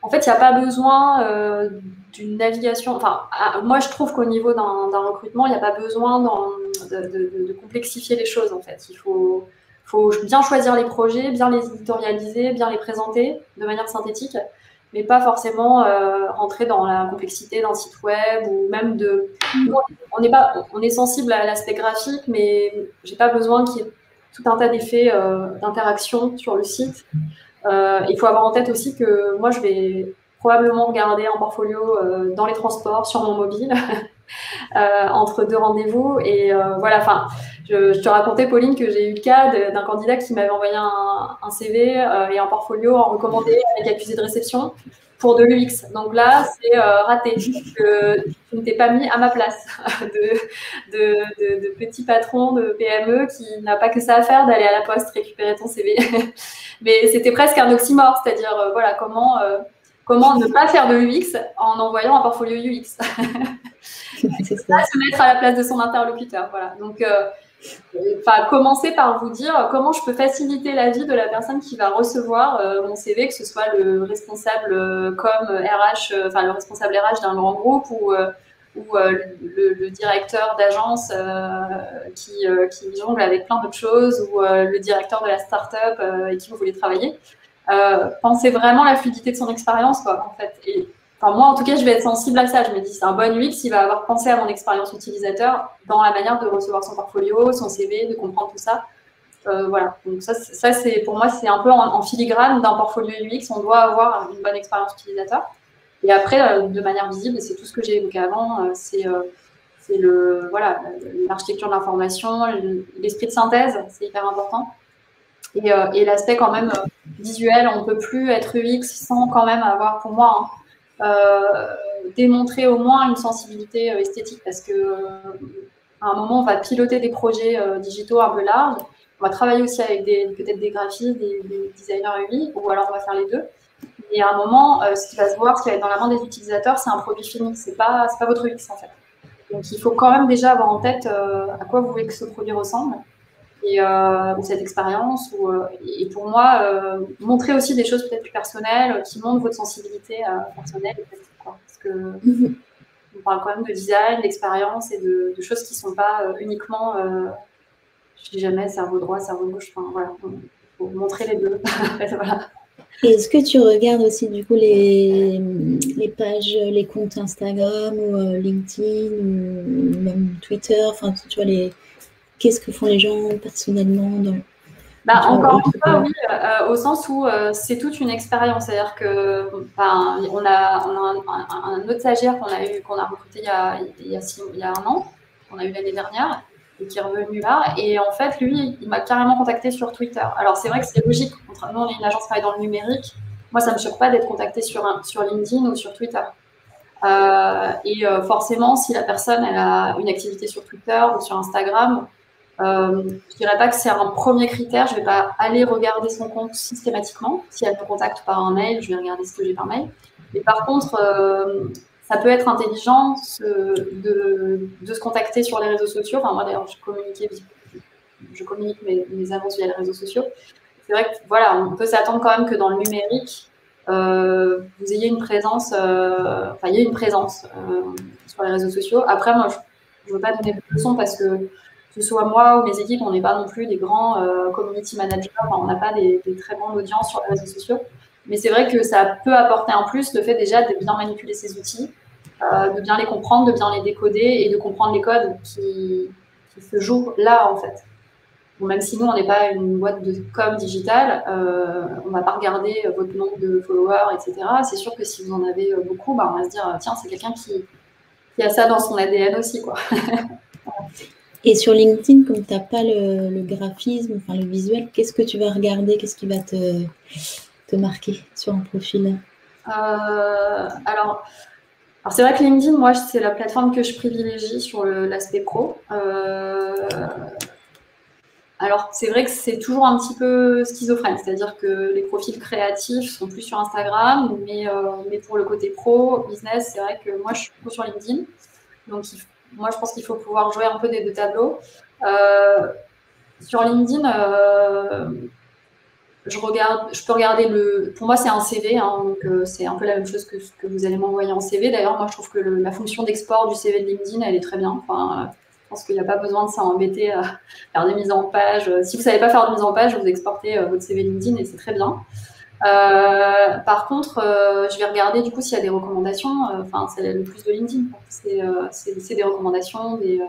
en fait, il n'y a pas besoin d'une navigation. Enfin, moi, je trouve qu'au niveau d'un recrutement, il n'y a pas besoin de complexifier les choses, en fait. Il faut bien choisir les projets, bien les éditorialiser, bien les présenter de manière synthétique, mais pas forcément rentrer dans la complexité d'un site web ou même on est sensible à l'aspect graphique, mais j'ai pas besoin qu'il y ait tout un tas d'effets d'interaction sur le site. Il faut avoir en tête aussi que moi, je vais probablement regarder un portfolio dans les transports, sur mon mobile, entre 2 rendez-vous. Et voilà, enfin, je te racontais, Pauline, que j'ai eu le cas d'un candidat qui m'avait envoyé un CV et un portfolio en recommandé avec accusé de réception pour de l'UX. Donc là, c'est raté. Tu ne t'es pas mis à ma place de petit patron de PME qui n'a pas que ça à faire d'aller à la poste récupérer ton CV. Mais c'était presque un oxymore, c'est-à-dire voilà, comment ne pas faire de UX en envoyant un portfolio UX. C'est ça, se mettre à la place de son interlocuteur. Voilà. Donc, commencer par vous dire comment je peux faciliter la vie de la personne qui va recevoir mon CV, que ce soit le responsable RH, le responsable RH d'un grand groupe ou le directeur d'agence qui jongle avec plein d'autres choses ou le directeur de la start-up avec qui vous voulez travailler. Pensez vraiment à la fluidité de son expérience, quoi, en fait. Et moi, en tout cas, je vais être sensible à ça. Je me dis, c'est un bon UX, il va avoir pensé à mon expérience utilisateur dans la manière de recevoir son portfolio, son CV, de comprendre tout ça. Voilà. Donc ça c'est pour moi, c'est un peu en filigrane d'un portfolio UX. On doit avoir une bonne expérience utilisateur. Et après, de manière visible, c'est tout ce que j'ai évoqué avant. C'est l'architecture de l'information, l'esprit de synthèse, c'est hyper important. Et l'aspect quand même visuel, on ne peut plus être UX sans quand même avoir, pour moi, démontrer au moins une sensibilité esthétique, parce que à un moment, on va piloter des projets digitaux un peu larges. On va travailler aussi avec peut-être des graphistes, des designers UI, ou alors on va faire les deux. Et à un moment, ce qui va se voir, ce qui va être dans la main des utilisateurs, c'est un produit fini. C'est pas votre UX, en fait. Donc, il faut quand même déjà avoir en tête à quoi vous voulez que ce produit ressemble. et cette expérience. Et pour moi, montrer aussi des choses peut-être plus personnelles qui montrent votre sensibilité personnelle. Parce que on parle quand même de design, d'expérience et de choses qui ne sont pas uniquement, je dis jamais, cerveau droit, cerveau gauche. Enfin, voilà, il faut montrer les deux. Voilà. Et est-ce que tu regardes aussi du coup les pages, les comptes Instagram ou LinkedIn ou même Twitter, enfin tu vois qu'est-ce que font les gens personnellement encore une fois, oui, au sens où c'est toute une expérience. C'est-à-dire que on a un autre stagiaire qu'on a recruté il y a 1 an, qu'on a eu l'année dernière, et qui est revenu là. Et en fait, lui, il m'a carrément contacté sur Twitter. Alors, c'est vrai que c'est logique. Nous, on est une agence qui travaille dans le numérique. Moi, ça ne me choque pas d'être contacté sur LinkedIn ou sur Twitter. Forcément, si la personne elle a une activité sur Twitter ou sur Instagram, je dirais pas que c'est un premier critère. Je vais pas aller regarder son compte systématiquement. Si elle me contacte par un mail, je vais regarder ce que j'ai par mail. Mais par contre, ça peut être intelligent de se contacter sur les réseaux sociaux. Enfin, moi d'ailleurs, je communique mes annonces via les réseaux sociaux. C'est vrai que voilà, on peut s'attendre quand même que dans le numérique, vous ayez une présence, il y a une présence sur les réseaux sociaux. Après, moi, je veux pas donner de leçons parce que ce soit moi ou mes équipes, on n'est pas non plus des grands community managers, on n'a pas des très grandes audiences sur les réseaux sociaux. Mais c'est vrai que ça peut apporter un plus, le fait déjà de bien manipuler ces outils, de bien les comprendre, de bien les décoder et de comprendre les codes qui se jouent là, en fait. Bon, même si nous, on n'est pas une boîte de com digitale, on ne va pas regarder votre nombre de followers, etc. C'est sûr que si vous en avez beaucoup, on va se dire, tiens, c'est quelqu'un qui a ça dans son ADN aussi, quoi. Et sur LinkedIn, comme tu n'as pas le graphisme, enfin le visuel, qu'est-ce que tu vas regarder? Qu'est-ce qui va te marquer sur un profil? Alors, c'est vrai que LinkedIn, moi, c'est la plateforme que je privilégie sur l'aspect pro. Alors, c'est vrai que c'est toujours un petit peu schizophrène, c'est-à-dire que les profils créatifs sont plus sur Instagram, mais pour le côté pro, business, c'est vrai que moi, je suis plutôt sur LinkedIn. Donc, moi, je pense qu'il faut pouvoir jouer un peu des deux tableaux. Sur LinkedIn, je peux regarder pour moi, c'est un CV, hein, donc c'est un peu la même chose que ce que vous allez m'envoyer en CV. D'ailleurs, moi, je trouve que la fonction d'export du CV de LinkedIn, elle est très bien. Enfin, je pense qu'il n'y a pas besoin de s'embêter à faire des mises en page. Si vous ne savez pas faire de mise en page, vous exportez votre CV LinkedIn et c'est très bien. Par contre, je vais regarder du coup s'il y a des recommandations. Enfin, c'est le plus de LinkedIn. C'est des recommandations, des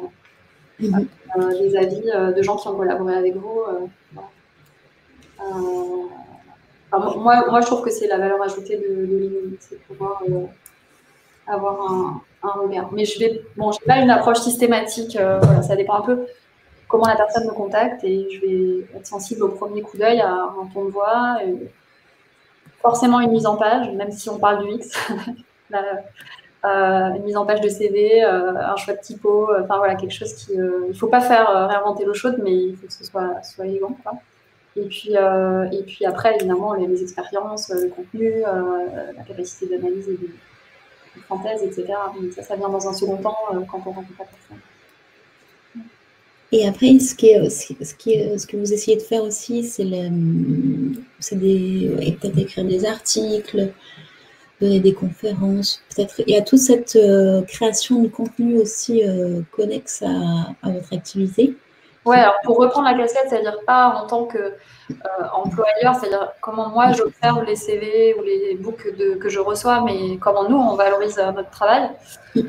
avis de gens qui ont collaboré avec vous. Moi, je trouve que c'est la valeur ajoutée de LinkedIn, c'est pouvoir avoir un regard. Mais je n'ai pas une approche systématique. Voilà, ça dépend un peu comment la personne me contacte et je vais être sensible au premier coup d'œil à un ton de voix. Forcément une mise en page, même si on parle du X. Une mise en page de CV, un choix de typo, enfin voilà, quelque chose qui... il ne faut pas faire réinventer l'eau chaude, mais il faut que ce soit élégant, quoi. Et puis après, évidemment, les expériences, le contenu, la capacité d'analyse et de synthèse, etc. Donc ça vient dans un second temps quand on rencontre la personne. Et après, ce que vous essayez de faire aussi, c'est peut-être écrire des articles, donner des conférences, peut-être. Il y a toute cette création de contenu aussi connexe à votre activité. Ouais, alors pour reprendre la casquette, c'est-à-dire pas en tant qu'employeur, c'est-à-dire comment moi j'observe les CV ou les books que je reçois, mais comment nous on valorise notre travail. Il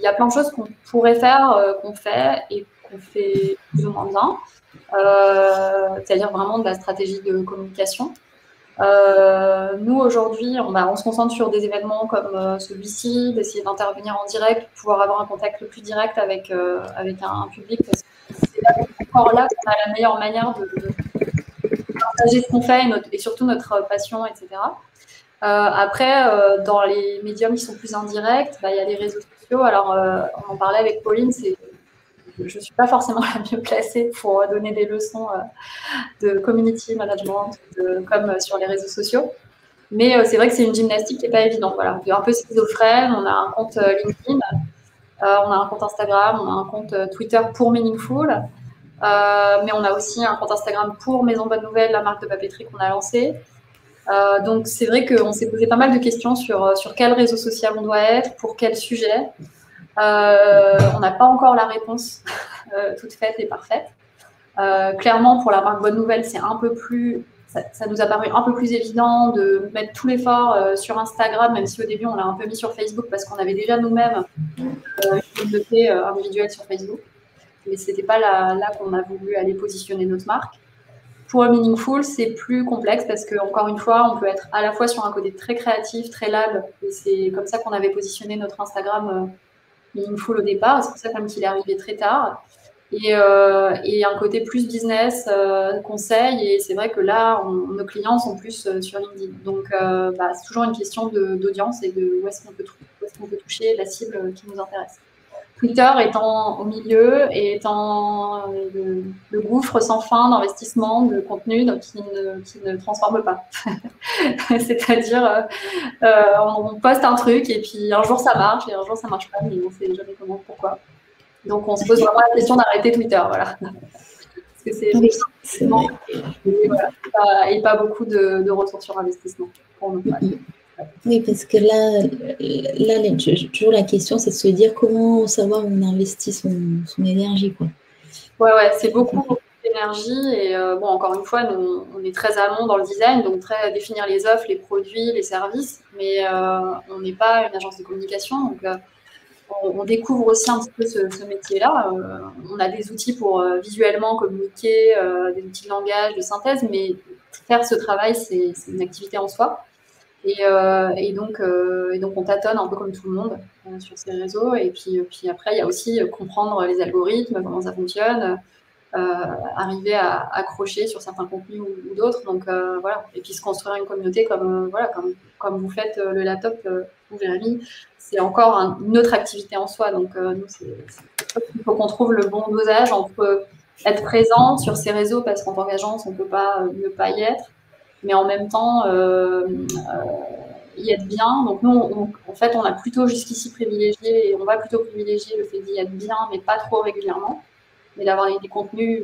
y a plein de choses qu'on pourrait faire, qu'on fait et qu'on fait plus ou moins bien, c'est-à-dire vraiment de la stratégie de communication. Nous aujourd'hui, on se concentre sur des événements comme celui-ci, d'essayer d'intervenir en direct, pour pouvoir avoir un contact le plus direct avec un public, parce que c'est encore là qu'on a la meilleure manière de partager ce qu'on fait et surtout notre passion, etc. Après, dans les médiums qui sont plus indirects, il y a les réseaux sociaux. Alors, on en parlait avec Pauline, je ne suis pas forcément la mieux placée pour donner des leçons de community management, comme sur les réseaux sociaux. Mais c'est vrai que c'est une gymnastique qui n'est pas évidente. Voilà. Un peu schizophrène, on a un compte LinkedIn, on a un compte Instagram, on a un compte Twitter pour Meaningful. Mais on a aussi un compte Instagram pour Maison Bonne Nouvelle, la marque de papeterie qu'on a lancée. Donc c'est vrai qu'on s'est posé pas mal de questions sur quel réseau social on doit être, pour quel sujet. On n'a pas encore la réponse toute faite et parfaite. Clairement, pour la marque Bonne Nouvelle, c'est un peu plus, ça nous a paru un peu plus évident de mettre tout l'effort sur Instagram, même si au début on l'a un peu mis sur Facebook parce qu'on avait déjà nous-mêmes une communauté individuelle sur Facebook. Mais c'était pas là qu'on a voulu aller positionner notre marque. Pour Meaningful, c'est plus complexe parce que, encore une fois, on peut être à la fois sur un côté très créatif, très lab, et c'est comme ça qu'on avait positionné notre Instagram Meaningful au départ. C'est pour ça qu'il est arrivé très tard. Et un côté plus business, conseil, et c'est vrai que là, nos clients sont plus sur LinkedIn. Donc, c'est toujours une question d'audience et de où est-ce qu'on peut toucher la cible qui nous intéresse. Twitter étant au milieu et étant le gouffre sans fin d'investissement, de contenu qui ne transforme pas. C'est-à-dire, on poste un truc et puis un jour ça marche et un jour ça marche pas, mais on ne sait jamais comment, pourquoi. Donc on se pose vraiment la question d'arrêter Twitter, voilà. Parce que c'est effectivement et pas beaucoup de retour sur investissement pour nous. Oui, parce que là toujours la question, c'est de se dire comment savoir où on investit son énergie, quoi. Ouais, c'est beaucoup d'énergie. Et encore une fois, nous, on est très amont dans le design, donc très à définir les offres, les produits, les services, mais on n'est pas une agence de communication, donc on découvre aussi un petit peu ce métier-là. On a des outils pour visuellement communiquer, des outils de langage, de synthèse, mais faire ce travail, c'est une activité en soi. Et donc on tâtonne un peu comme tout le monde sur ces réseaux. Et puis après, il y a aussi comprendre les algorithmes, comment ça fonctionne, arriver à accrocher sur certains contenus ou d'autres. Donc voilà. Et puis se construire une communauté comme vous faites le laptop, vous, Jérémy, c'est encore une autre activité en soi. Donc nous, il faut qu'on trouve le bon dosage entre être présent sur ces réseaux parce qu'en tant qu'agence, on ne peut pas ne pas y être. Mais en même temps, y être bien. Donc nous, en fait, on a plutôt jusqu'ici privilégié, et on va plutôt privilégier le fait d'y être bien, mais pas trop régulièrement, mais d'avoir des contenus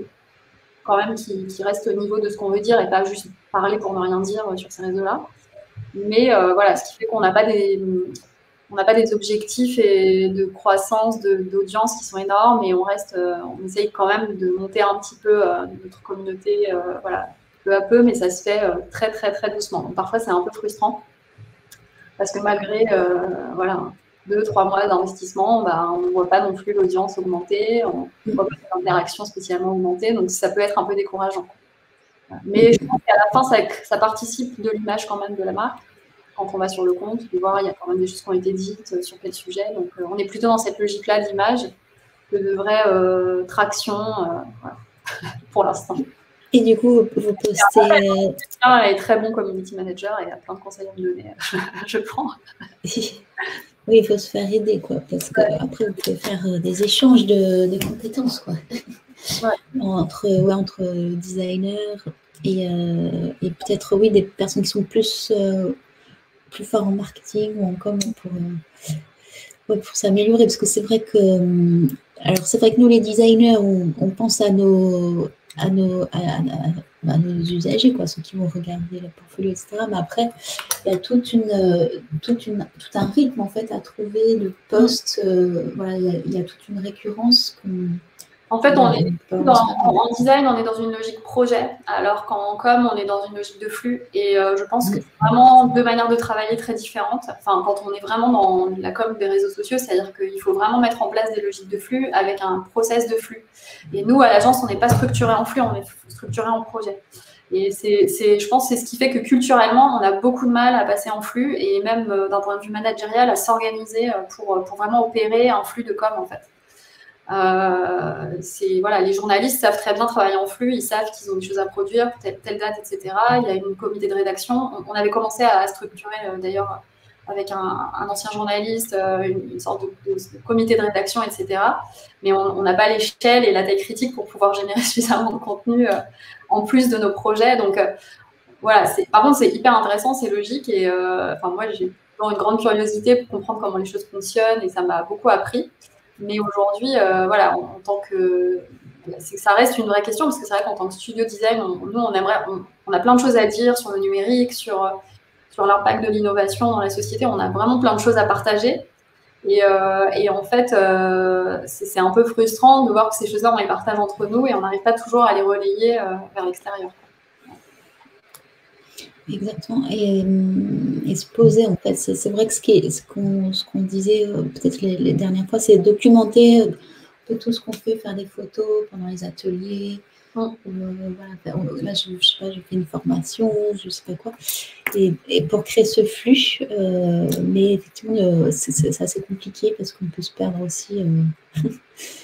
quand même qui restent au niveau de ce qu'on veut dire et pas juste parler pour ne rien dire sur ces réseaux-là. Mais voilà, ce qui fait qu'on n'a pas des objectifs et de croissance d'audience qui sont énormes, et on essaye quand même de monter un petit peu notre communauté, voilà, peu à peu, mais ça se fait très, très, très doucement. Donc, parfois, c'est un peu frustrant parce que malgré 2-3 mois d'investissement, on ne voit pas non plus l'audience augmenter, on ne voit pas l'interaction spécialement augmenter, donc ça peut être un peu décourageant. Mais je pense qu'à la fin, ça participe de l'image quand même de la marque. Quand on va sur le compte, de voir, il y a quand même des choses qui ont été dites sur quel sujet. Donc, on est plutôt dans cette logique-là d'image que de vraie traction pour l'instant. Et du coup, vous postez... Elle est très bon community manager et a plein de conseils à me donner. Je prends. Oui, il faut se faire aider, quoi, parce qu'après, vous pouvez faire des échanges de compétences, quoi. Ouais. entre designers et peut-être, oui, des personnes qui sont plus forts en marketing ou en com pour s'améliorer, parce que c'est vrai que nous, les designers, on pense à nos usagers, quoi, ceux qui vont regarder le portfolio, etc. Mais après, il y a tout un rythme en fait à trouver de posts. Il y a toute une récurrence. En fait, en design, on est dans une logique projet, alors qu'en com, on est dans une logique de flux. Et je pense que c'est vraiment deux manières de travailler très différentes. Enfin, quand on est vraiment dans la com des réseaux sociaux, c'est-à-dire qu'il faut vraiment mettre en place des logiques de flux avec un process de flux. Et nous, à l'agence, on n'est pas structuré en flux, on est structuré en projet. Et je pense que c'est ce qui fait que culturellement, on a beaucoup de mal à passer en flux et même d'un point de vue managérial, à s'organiser pour vraiment opérer un flux de com, en fait. Les journalistes savent très bien travailler en flux, ils savent qu'ils ont des choses à produire, telle date, etc. Il y a une comité de rédaction. On avait commencé à structurer d'ailleurs avec un ancien journaliste, une sorte de comité de rédaction, etc. Mais on n'a pas l'échelle et la taille critique pour pouvoir générer suffisamment de contenu en plus de nos projets. Donc par contre, c'est hyper intéressant, c'est logique. Et moi, j'ai une grande curiosité pour comprendre comment les choses fonctionnent et ça m'a beaucoup appris. Mais aujourd'hui, en tant que c'est que ça reste une vraie question, parce que c'est vrai qu'en tant que studio design, on a plein de choses à dire sur le numérique, sur l'impact de l'innovation dans la société. On a vraiment plein de choses à partager. Et en fait, c'est un peu frustrant de voir que ces choses-là, on les partage entre nous et on n'arrive pas toujours à les relayer vers l'extérieur. Exactement. Et se poser, en fait, c'est vrai que ce qu'on disait peut-être les dernières fois, c'est documenter tout ce qu'on fait, faire des photos pendant les ateliers. Voilà, là, je sais pas, je fais une formation, je sais pas quoi, et pour créer ce flux, mais effectivement, c'est assez compliqué parce qu'on peut se perdre aussi.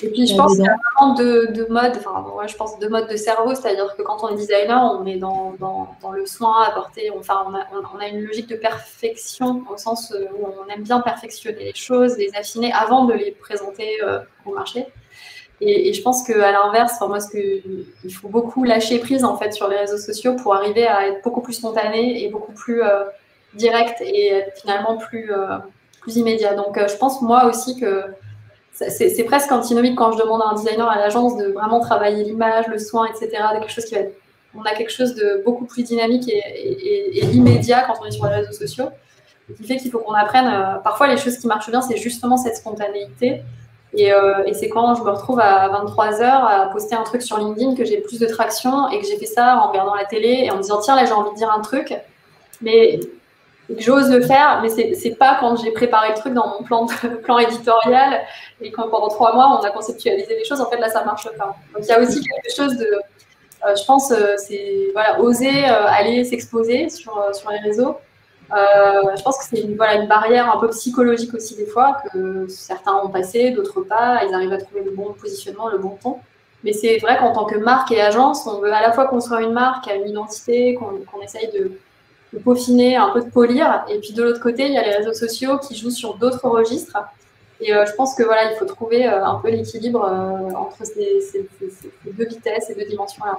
Et puis je pense qu'il y a vraiment deux modes, enfin moi je pense deux modes de cerveau, c'est-à-dire que quand on est designer, on est dans le soin apporté, enfin on a une logique de perfection au sens où on aime bien perfectionner les choses, les affiner avant de les présenter au marché. Et je pense qu'à l'inverse, moi, il faut beaucoup lâcher prise en fait sur les réseaux sociaux pour arriver à être beaucoup plus spontané et beaucoup plus direct et être finalement plus immédiat. Donc, je pense moi aussi que c'est presque antinomique quand je demande à un designer à l'agence de vraiment travailler l'image, le soin, etc. Quelque chose qui va être, on a quelque chose de beaucoup plus dynamique et immédiat quand on est sur les réseaux sociaux, qui fait qu'il faut qu'on apprenne. Parfois, les choses qui marchent bien, c'est justement cette spontanéité. Et c'est quand je me retrouve à 23h à poster un truc sur LinkedIn que j'ai plus de traction et que j'ai fait ça en regardant la télé et en me disant tiens, là j'ai envie de dire un truc, mais que j'ose le faire, mais c'est pas quand j'ai préparé le truc dans mon plan éditorial et quand pendant 3 mois on a conceptualisé les choses, en fait là ça marche pas. Donc il y a aussi quelque chose de, je pense, c'est voilà, oser aller s'exposer sur les réseaux. Je pense que c'est une barrière un peu psychologique aussi des fois, que certains ont passé, d'autres pas, ils arrivent à trouver le bon positionnement, le bon ton. Mais c'est vrai qu'en tant que marque et agence, on veut à la fois construire une marque, une identité, qu'on essaye de peaufiner, un peu de polir. Et puis de l'autre côté, il y a les réseaux sociaux qui jouent sur d'autres registres. Et je pense que voilà, il faut trouver un peu l'équilibre entre ces deux vitesses, ces deux dimensions-là.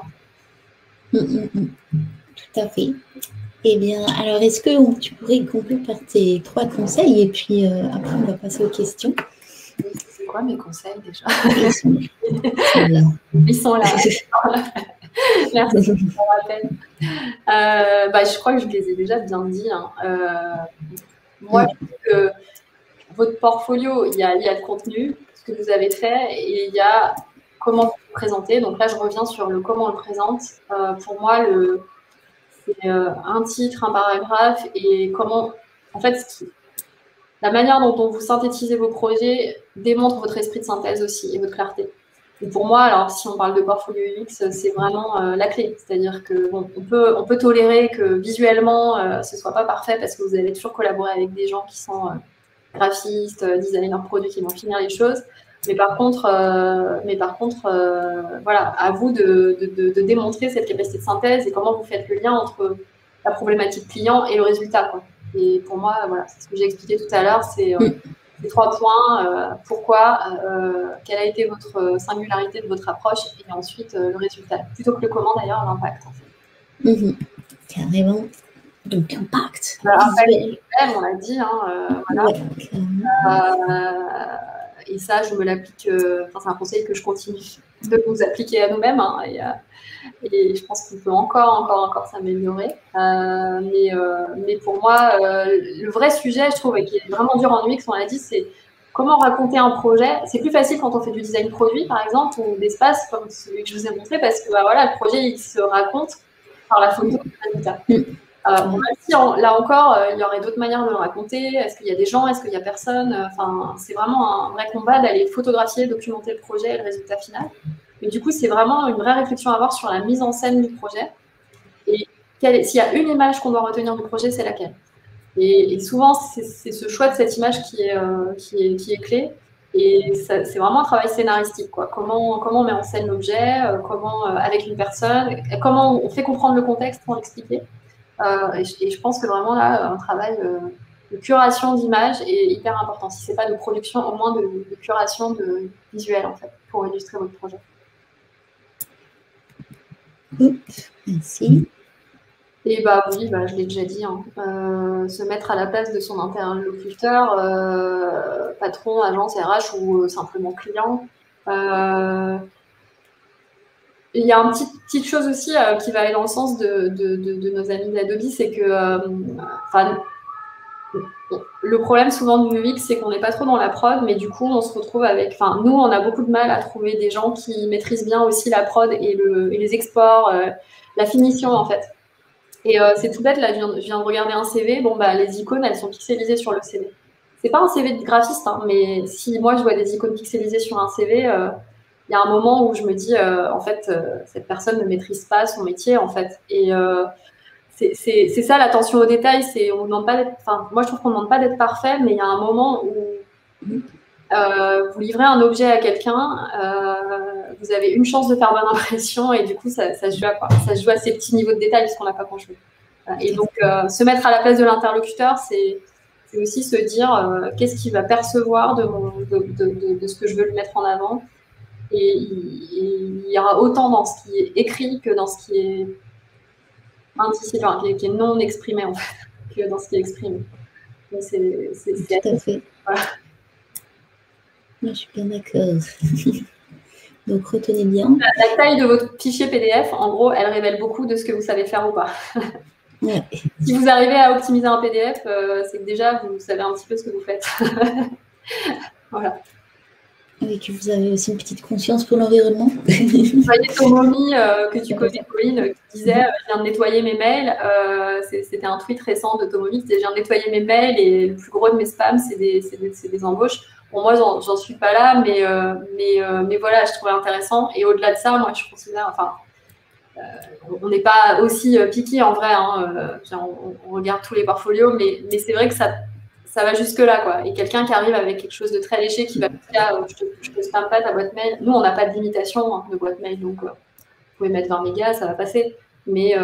Tout à fait. Eh bien, alors, est-ce que tu pourrais conclure par tes 3 conseils et puis après, on va passer aux questions. C'est quoi mes conseils déjà? Ils sont là. Ils sont là. Merci pour le rappel. Je crois que je les ai déjà bien dit. Moi, je trouve que votre portfolio, il y a le contenu, ce que vous avez fait, et il y a comment vous le présentez. Donc là, je reviens sur le comment on le présente. Pour moi, c'est un titre, un paragraphe, et comment, en fait, la manière dont vous synthétisez vos projets démontre votre esprit de synthèse aussi et votre clarté. Et pour moi, alors si on parle de portfolio UX, c'est vraiment la clé. C'est-à-dire qu'on on peut tolérer que visuellement, ce ne soit pas parfait parce que vous allez toujours collaborer avec des gens qui sont graphistes, designers produits qui vont finir les choses. Mais par contre, voilà, à vous de démontrer cette capacité de synthèse et comment vous faites le lien entre la problématique client et le résultat, quoi. Et pour moi, voilà, c'est ce que j'ai expliqué tout à l'heure, c'est les 3 points, pourquoi, quelle a été votre singularité de votre approche, et ensuite le résultat, plutôt que le comment d'ailleurs, l'impact. En fait. Carrément. Donc, impact. Impact, on l'a dit. Voilà. Ouais. Et ça, je me l'applique, c'est un conseil que je continue de nous appliquer à nous-mêmes. Et je pense qu'on peut encore s'améliorer. Mais pour moi, le vrai sujet, je trouve, et qui est vraiment dur en UX, on l'a dit, c'est comment raconter un projet. C'est plus facile quand on fait du design produit, par exemple, ou d'espace, comme celui que je vous ai montré, parce que voilà, le projet, il se raconte par la photo du résultat. Même si là encore, il y aurait d'autres manières de le raconter. Est-ce qu'il y a des gens? Est-ce qu'il n'y a personne? Enfin, c'est vraiment un vrai combat d'aller photographier, documenter le projet et le résultat final. Mais du coup, c'est vraiment une vraie réflexion à avoir sur la mise en scène du projet. Et s'il y a une image qu'on doit retenir du projet, c'est laquelle? Et souvent, c'est ce choix de cette image qui est clé. Et c'est vraiment un travail scénaristique, quoi. Comment on met en scène l'objet, comment avec une personne, comment on fait comprendre le contexte pour l'expliquer. Et je pense que vraiment là, un travail de curation d'images est hyper important. Si ce n'est pas de production, au moins de curation de visuel, en fait, pour illustrer votre projet. Merci. Et oui, je l'ai déjà dit, se mettre à la place de son interlocuteur, patron, agence, RH ou simplement client. il y a une petite chose aussi qui va aller dans le sens de nos amis d'Adobe, c'est que le problème souvent du UX, c'est qu'on n'est pas trop dans la prod, mais du coup, on se retrouve avec... Enfin, nous, on a beaucoup de mal à trouver des gens qui maîtrisent bien aussi la prod et les exports, la finition, en fait. Et c'est tout bête, là, je viens de regarder un CV. Bon, bah, les icônes, elles sont pixelisées sur le CV. C'est pas un CV de graphiste, hein, mais si moi, je vois des icônes pixelisées sur un CV, il y a un moment où je me dis, en fait, cette personne ne maîtrise pas son métier, en fait. Et c'est ça l'attention aux détails. On demande pas moi, je trouve qu'on ne demande pas d'être parfait, mais il y a un moment où vous livrez un objet à quelqu'un, vous avez une chance de faire bonne impression, et du coup, ça se joue à quoi? Ça se joue à ces petits niveaux de détails, parce qu'on n'a pas grand-chose. Et donc, se mettre à la place de l'interlocuteur, c'est aussi se dire qu'est-ce qu'il va percevoir de ce que je veux lui mettre en avant. Et il y aura autant dans ce qui est écrit que dans ce qui est indicible, qui est non exprimé, en fait, que dans ce qui est exprimé. Donc, tout à fait. Voilà. Je suis bien d'accord. Donc, retenez bien. La taille de votre fichier PDF, en gros, elle révèle beaucoup de ce que vous savez faire ou pas. Ouais. Si vous arrivez à optimiser un PDF, c'est que déjà, vous savez un petit peu ce que vous faites. Voilà. Et que vous avez aussi une petite conscience pour l'environnement. Vous voyez Tomomi, que tu connais, Pauline, qui disait « Je viens de nettoyer mes mails ». C'était un tweet récent de Tomomi qui disait « Je viens de nettoyer mes mails et le plus gros de mes spams, c'est des embauches ». Bon, moi, j'en suis pas là, mais voilà, je trouvais intéressant. Et au-delà de ça, moi, je considère, on n'est pas aussi piqué en vrai, hein, on regarde tous les portfolios, mais c'est vrai que ça va jusque-là, quoi. Et quelqu'un qui arrive avec quelque chose de très léger, qui va dire je te spamme pas ta boîte mail. Nous, on n'a pas de limitation de boîte mail, donc vous pouvez mettre 20 mégas, ça va passer. Mais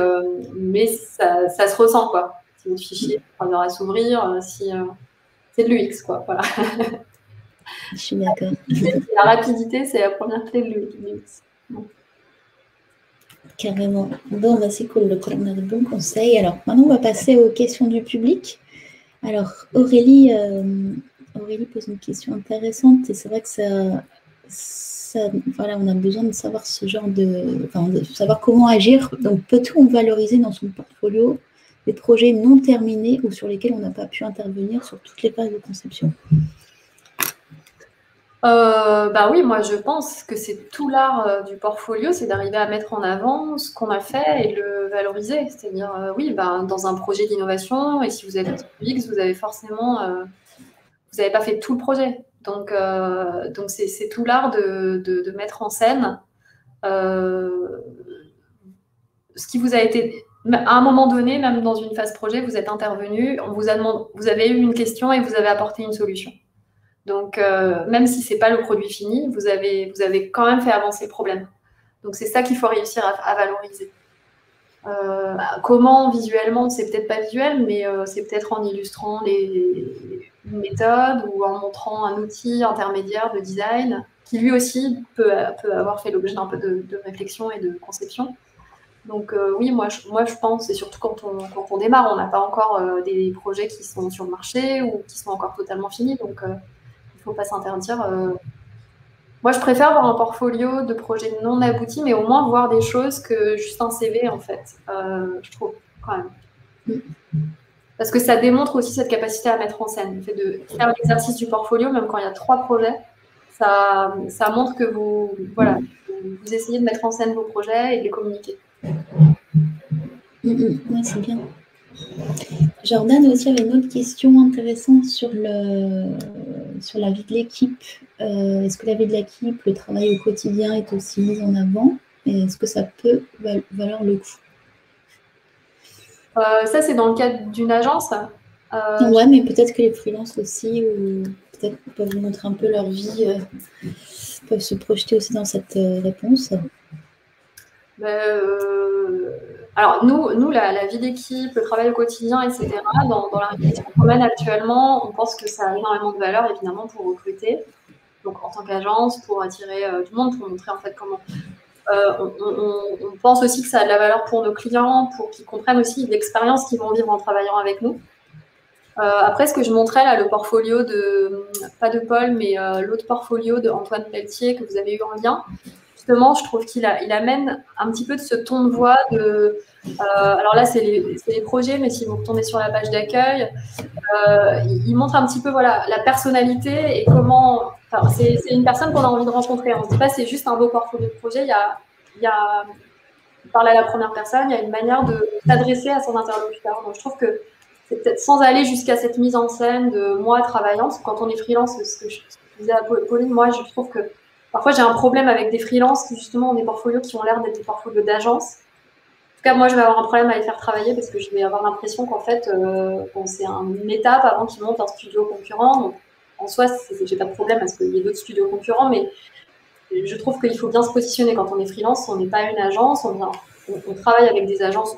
ça se ressent, quoi. Si votre fichier prend 3 heures à s'ouvrir, c'est de l'UX, quoi. Voilà. Je suis d'accord. La rapidité, c'est la première clé de l'UX. Bon. Carrément. Bon, c'est cool, on a de bons conseils. Alors, maintenant, on va passer aux questions du public. Alors, Aurélie pose une question intéressante, et c'est vrai que voilà, on a besoin de savoir de savoir comment agir. Donc, peut-on valoriser dans son portfolio des projets non terminés ou sur lesquels on n'a pas pu intervenir sur toutes les phases de conception? Oui, moi je pense que c'est tout l'art du portfolio, c'est d'arriver à mettre en avant ce qu'on a fait et le valoriser. C'est-à-dire, dans un projet d'innovation, et si vous êtes UX, vous avez forcément, vous n'avez pas fait tout le projet. Donc c'est tout l'art de mettre en scène ce qui vous a été, à un moment donné, même dans une phase projet, vous êtes intervenu, on vous a demandé, vous avez eu une question et vous avez apporté une solution. Donc, même si ce n'est pas le produit fini, vous avez quand même fait avancer le problème. Donc, c'est ça qu'il faut réussir à valoriser. Comment visuellement, c'est peut-être pas visuel, mais c'est peut-être en illustrant une méthode ou en montrant un outil intermédiaire de design qui lui aussi peut avoir fait l'objet d'un peu de réflexion et de conception. Donc oui, moi je pense, et surtout quand on démarre, on n'a pas encore des projets qui sont sur le marché ou qui sont encore totalement finis, donc il ne faut pas s'interdire. Moi, je préfère voir un portfolio de projets non aboutis, mais au moins voir des choses que juste un CV, en fait, je trouve, quand même. Parce que ça démontre aussi cette capacité à mettre en scène. Le fait de faire l'exercice du portfolio, même quand il y a 3 projets, ça montre que vous essayez de mettre en scène vos projets et de les communiquer. Oui, c'est bien. Jordan aussi avait une autre question intéressante sur la vie de l'équipe. Est-ce que la vie de l'équipe, le travail au quotidien est aussi mis en avant? Et est-ce que ça peut valoir le coup? Ça, c'est dans le cadre d'une agence. Ouais, mais peut-être que les freelances aussi, ou peut-être peuvent vous montrer un peu leur vie, peuvent se projeter aussi dans cette réponse. Alors, nous la vie d'équipe, le travail au quotidien, etc., dans la réflexion qu'on mène actuellement, on pense que ça a énormément de valeur, évidemment, pour recruter. Donc, en tant qu'agence, pour attirer du monde, pour montrer, en fait, comment... on pense aussi que ça a de la valeur pour nos clients, pour qu'ils comprennent aussi l'expérience qu'ils vont vivre en travaillant avec nous. Après, ce que je montrais, là, le portfolio pas de Paul, mais l'autre portfolio de Antoine Pelletier que vous avez eu en lien, justement, je trouve qu'il amène un petit peu de ce ton de voix. Alors là, c'est les projets, mais si vous retournez sur la page d'accueil, il montre un petit peu voilà, la personnalité et comment. Enfin, c'est une personne qu'on a envie de rencontrer. On ne se dit pas c'est juste un beau portfolio de projet. Il parle à la première personne, il y a une manière de s'adresser à son interlocuteur. Donc je trouve que c'est peut-être sans aller jusqu'à cette mise en scène de moi travaillant. Quand on est freelance, ce que je disais à Pauline, moi je trouve que parfois j'ai un problème avec des freelances qui justement ont des portfolios qui ont l'air d'être des portfolios d'agence. En tout cas, moi je vais avoir un problème à les faire travailler parce que je vais avoir l'impression qu'en fait c'est une étape avant qu'ils montent un studio concurrent. Donc, en soi, j'ai pas de problème parce qu'il y a d'autres studios concurrents, mais je trouve qu'il faut bien se positionner quand on est freelance. On n'est pas une agence, on travaille avec des agences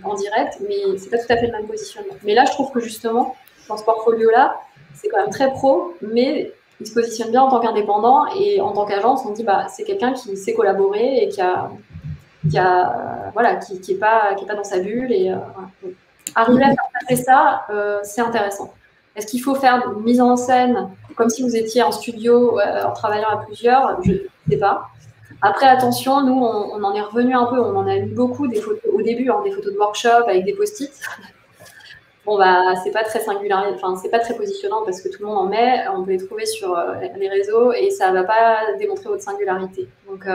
en direct, mais c'est pas tout à fait le même positionnement. Mais là, je trouve que justement, dans ce portfolio-là, c'est quand même très pro, mais il se positionne bien en tant qu'indépendant et en tant qu'agence, on dit bah c'est quelqu'un qui sait collaborer et qui est pas dans sa bulle et voilà. Arriver à faire passer ça, c'est intéressant. Est-ce qu'il faut faire une mise en scène comme si vous étiez en studio en travaillant à plusieurs? Je ne sais pas. Après, attention, nous, on en est revenu un peu. On en a eu beaucoup des photos au début, des photos de workshop avec des post-it. Bon, bah, c'est pas très singulier, enfin, c'est pas très positionnant parce que tout le monde en met. On peut les trouver sur les réseaux et ça va pas démontrer votre singularité. Donc,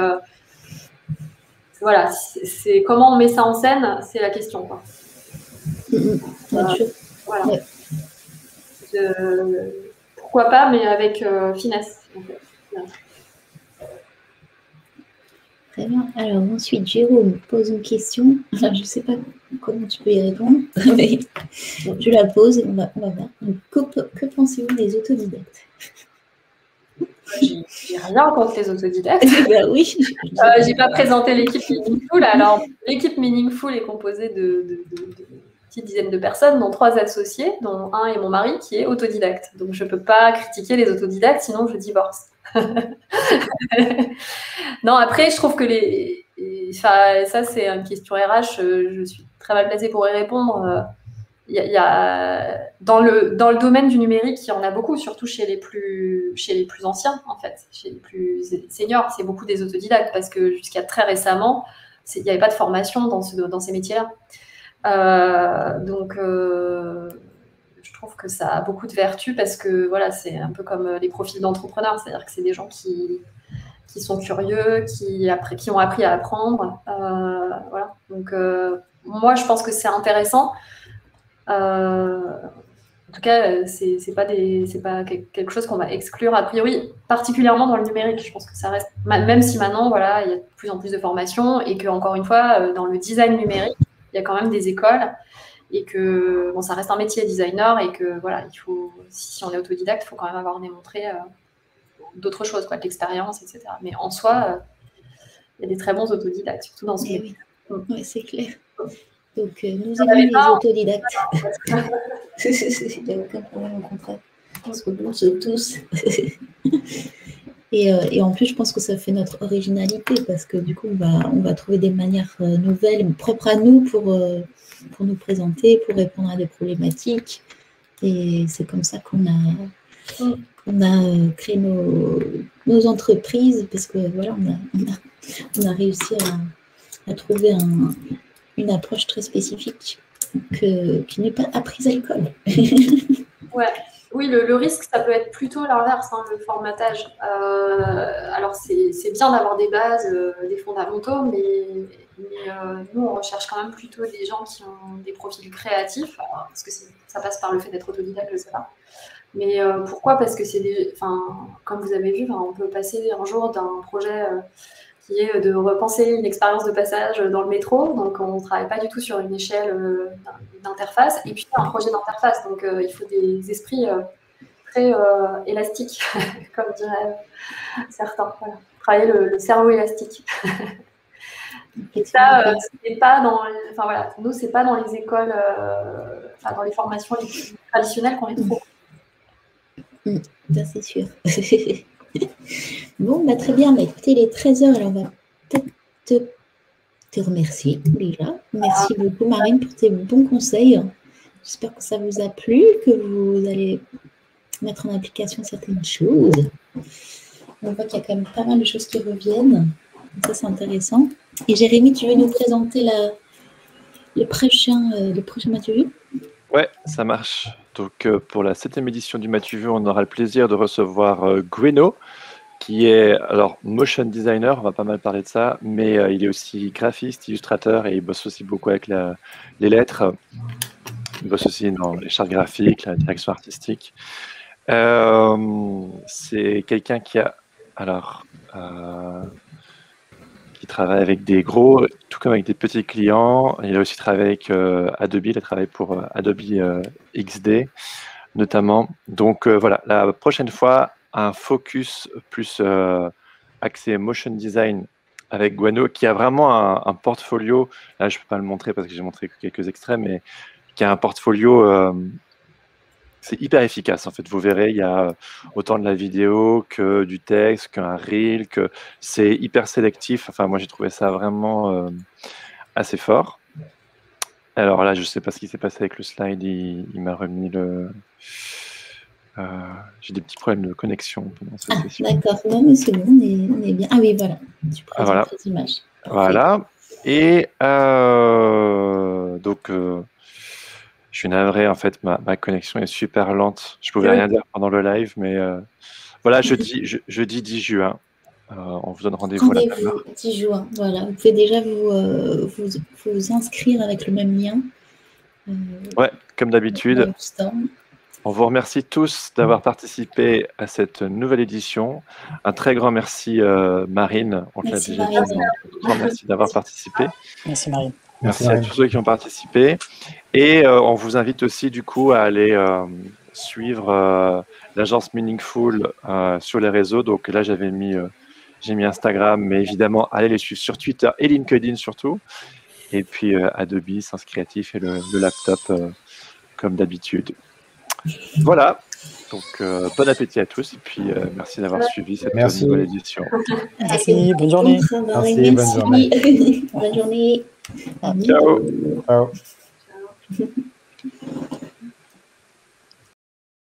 voilà, c'est comment on met ça en scène, c'est la question, quoi. Voilà. Ouais. Pourquoi pas, mais avec finesse. Très bien. Alors ensuite, Jérôme pose une question. Alors, je ne sais pas comment tu peux y répondre, mais je la pose et on va voir. Donc, que pensez-vous des autodidactes? J'ai rien contre les autodidactes. Ben oui. J'ai pas présenté l'équipe Meaningful. Alors, l'équipe Meaningful est composée de petite dizaine de personnes, dont 3 associés, dont un est mon mari qui est autodidacte. Donc je ne peux pas critiquer les autodidactes, sinon je divorce. Non, après, je trouve que ça c'est une question RH, je suis très mal placée pour y répondre. Dans le domaine du numérique, il y en a beaucoup, surtout chez les plus anciens, en fait, chez les plus seniors. C'est beaucoup des autodidactes parce que jusqu'à très récemment, il n'y avait pas de formation dans ces métiers-là. Donc, je trouve que ça a beaucoup de vertus parce que voilà, c'est un peu comme les profils d'entrepreneurs, c'est-à-dire que c'est des gens qui sont curieux, qui ont appris à apprendre. Voilà. Donc, moi, je pense que c'est intéressant. En tout cas, c'est pas quelque chose qu'on va exclure a priori, particulièrement dans le numérique. Je pense que ça reste, même si maintenant, voilà, il y a de plus en plus de formations et que encore une fois, dans le design numérique, il y a quand même des écoles et que ça reste un métier designer et que voilà, il faut, si on est autodidacte, il faut quand même avoir démontré d'autres choses, quoi, de l'expérience, etc. Mais en soi, il y a des très bons autodidactes, surtout dans ce métier. Oui, c'est clair. Donc, nous aimons les autodidactes. Il n'y a aucun problème, au contraire. On se repose tous. Et en plus, je pense que ça fait notre originalité parce que du coup, on va trouver des manières nouvelles, propres à nous pour nous présenter, pour répondre à des problématiques. Et c'est comme ça qu'on a créé nos entreprises parce que voilà, on a réussi à trouver une approche très spécifique qui n'est pas apprise à l'école. Ouais. Oui, le risque, ça peut être plutôt l'inverse, le formatage. Alors, c'est bien d'avoir des bases, des fondamentaux, mais nous, on recherche quand même plutôt des gens qui ont des profils créatifs, parce que ça passe par le fait d'être autodidacte, je ne sais pas. Mais pourquoi? Parce que comme vous avez vu, on peut passer un jour d'un projet qui est de repenser une expérience de passage dans le métro. Donc, on ne travaille pas du tout sur une échelle d'interface. Et puis, un projet d'interface. Donc, il faut des esprits très élastiques, comme diraient certains. Voilà. Travailler le cerveau élastique. Et ça, c'est pas dans... Enfin, voilà. Nous, c'est pas dans les écoles, dans les formations traditionnelles qu'on les trouve. Ça, c'est sûr. Bon, très bien. Écoutez, il est 13h, alors on va peut-être te remercier déjà. Merci beaucoup, Marine, pour tes bons conseils. J'espère que ça vous a plu, que vous allez mettre en application certaines choses. On voit qu'il y a quand même pas mal de choses qui reviennent. Ça, c'est intéressant. Et Jérémy, tu veux nous présenter le prochain Mathieu? Ouais, ça marche. Donc, pour la 7e édition du M'as-tu vu, on aura le plaisir de recevoir Gweno, qui est alors motion designer, on va pas mal parler de ça, mais il est aussi graphiste, illustrateur et il bosse aussi beaucoup avec les lettres. Il bosse aussi dans les chartes graphiques, la direction artistique. C'est quelqu'un qui a qui travaille avec des gros, tout comme avec des petits clients. Il a aussi travaillé avec Adobe, il a travaillé pour Adobe XD notamment. Donc voilà, la prochaine fois, un focus plus axé motion design avec Gweno, qui a vraiment un portfolio. Là, je ne peux pas le montrer parce que j'ai montré que quelques extraits, mais qui a un portfolio. C'est hyper efficace, en fait. Vous verrez, il y a autant de la vidéo que du texte, qu'un reel, que c'est hyper sélectif. Enfin, moi, j'ai trouvé ça vraiment assez fort. Alors là, je ne sais pas ce qui s'est passé avec le slide. Il m'a remis le... j'ai des petits problèmes de connexion pendant cette session. D'accord, non, mais c'est bon, on est bien. Ah oui, voilà. Tu présentes les images. Parfait. Voilà. Et donc... je suis navré, en fait, ma connexion est super lente. Je pouvais rien dire pendant le live, mais voilà, jeudi 10 juin. On vous donne rendez-vous à la même heure. 10 juin, voilà. Vous pouvez déjà vous inscrire avec le même lien. Ouais, comme d'habitude. On vous remercie tous d'avoir participé à cette nouvelle édition. Un très grand merci, Marine. On te l'a déjà dit. Un grand merci d'avoir participé. Merci, Marine. Merci à tous ceux qui ont participé. Et on vous invite aussi, du coup, à aller suivre l'agence Meaningful sur les réseaux. Donc là, j'ai mis Instagram, mais évidemment, allez les suivre sur Twitter et LinkedIn surtout. Et puis Adobe, Sens Créatif et le laptop, comme d'habitude. Voilà. Donc, bon appétit à tous. Et puis, merci d'avoir suivi cette nouvelle édition. Merci, bonne journée. Merci, bonne journée. Bonne journée. Ciao. Ciao.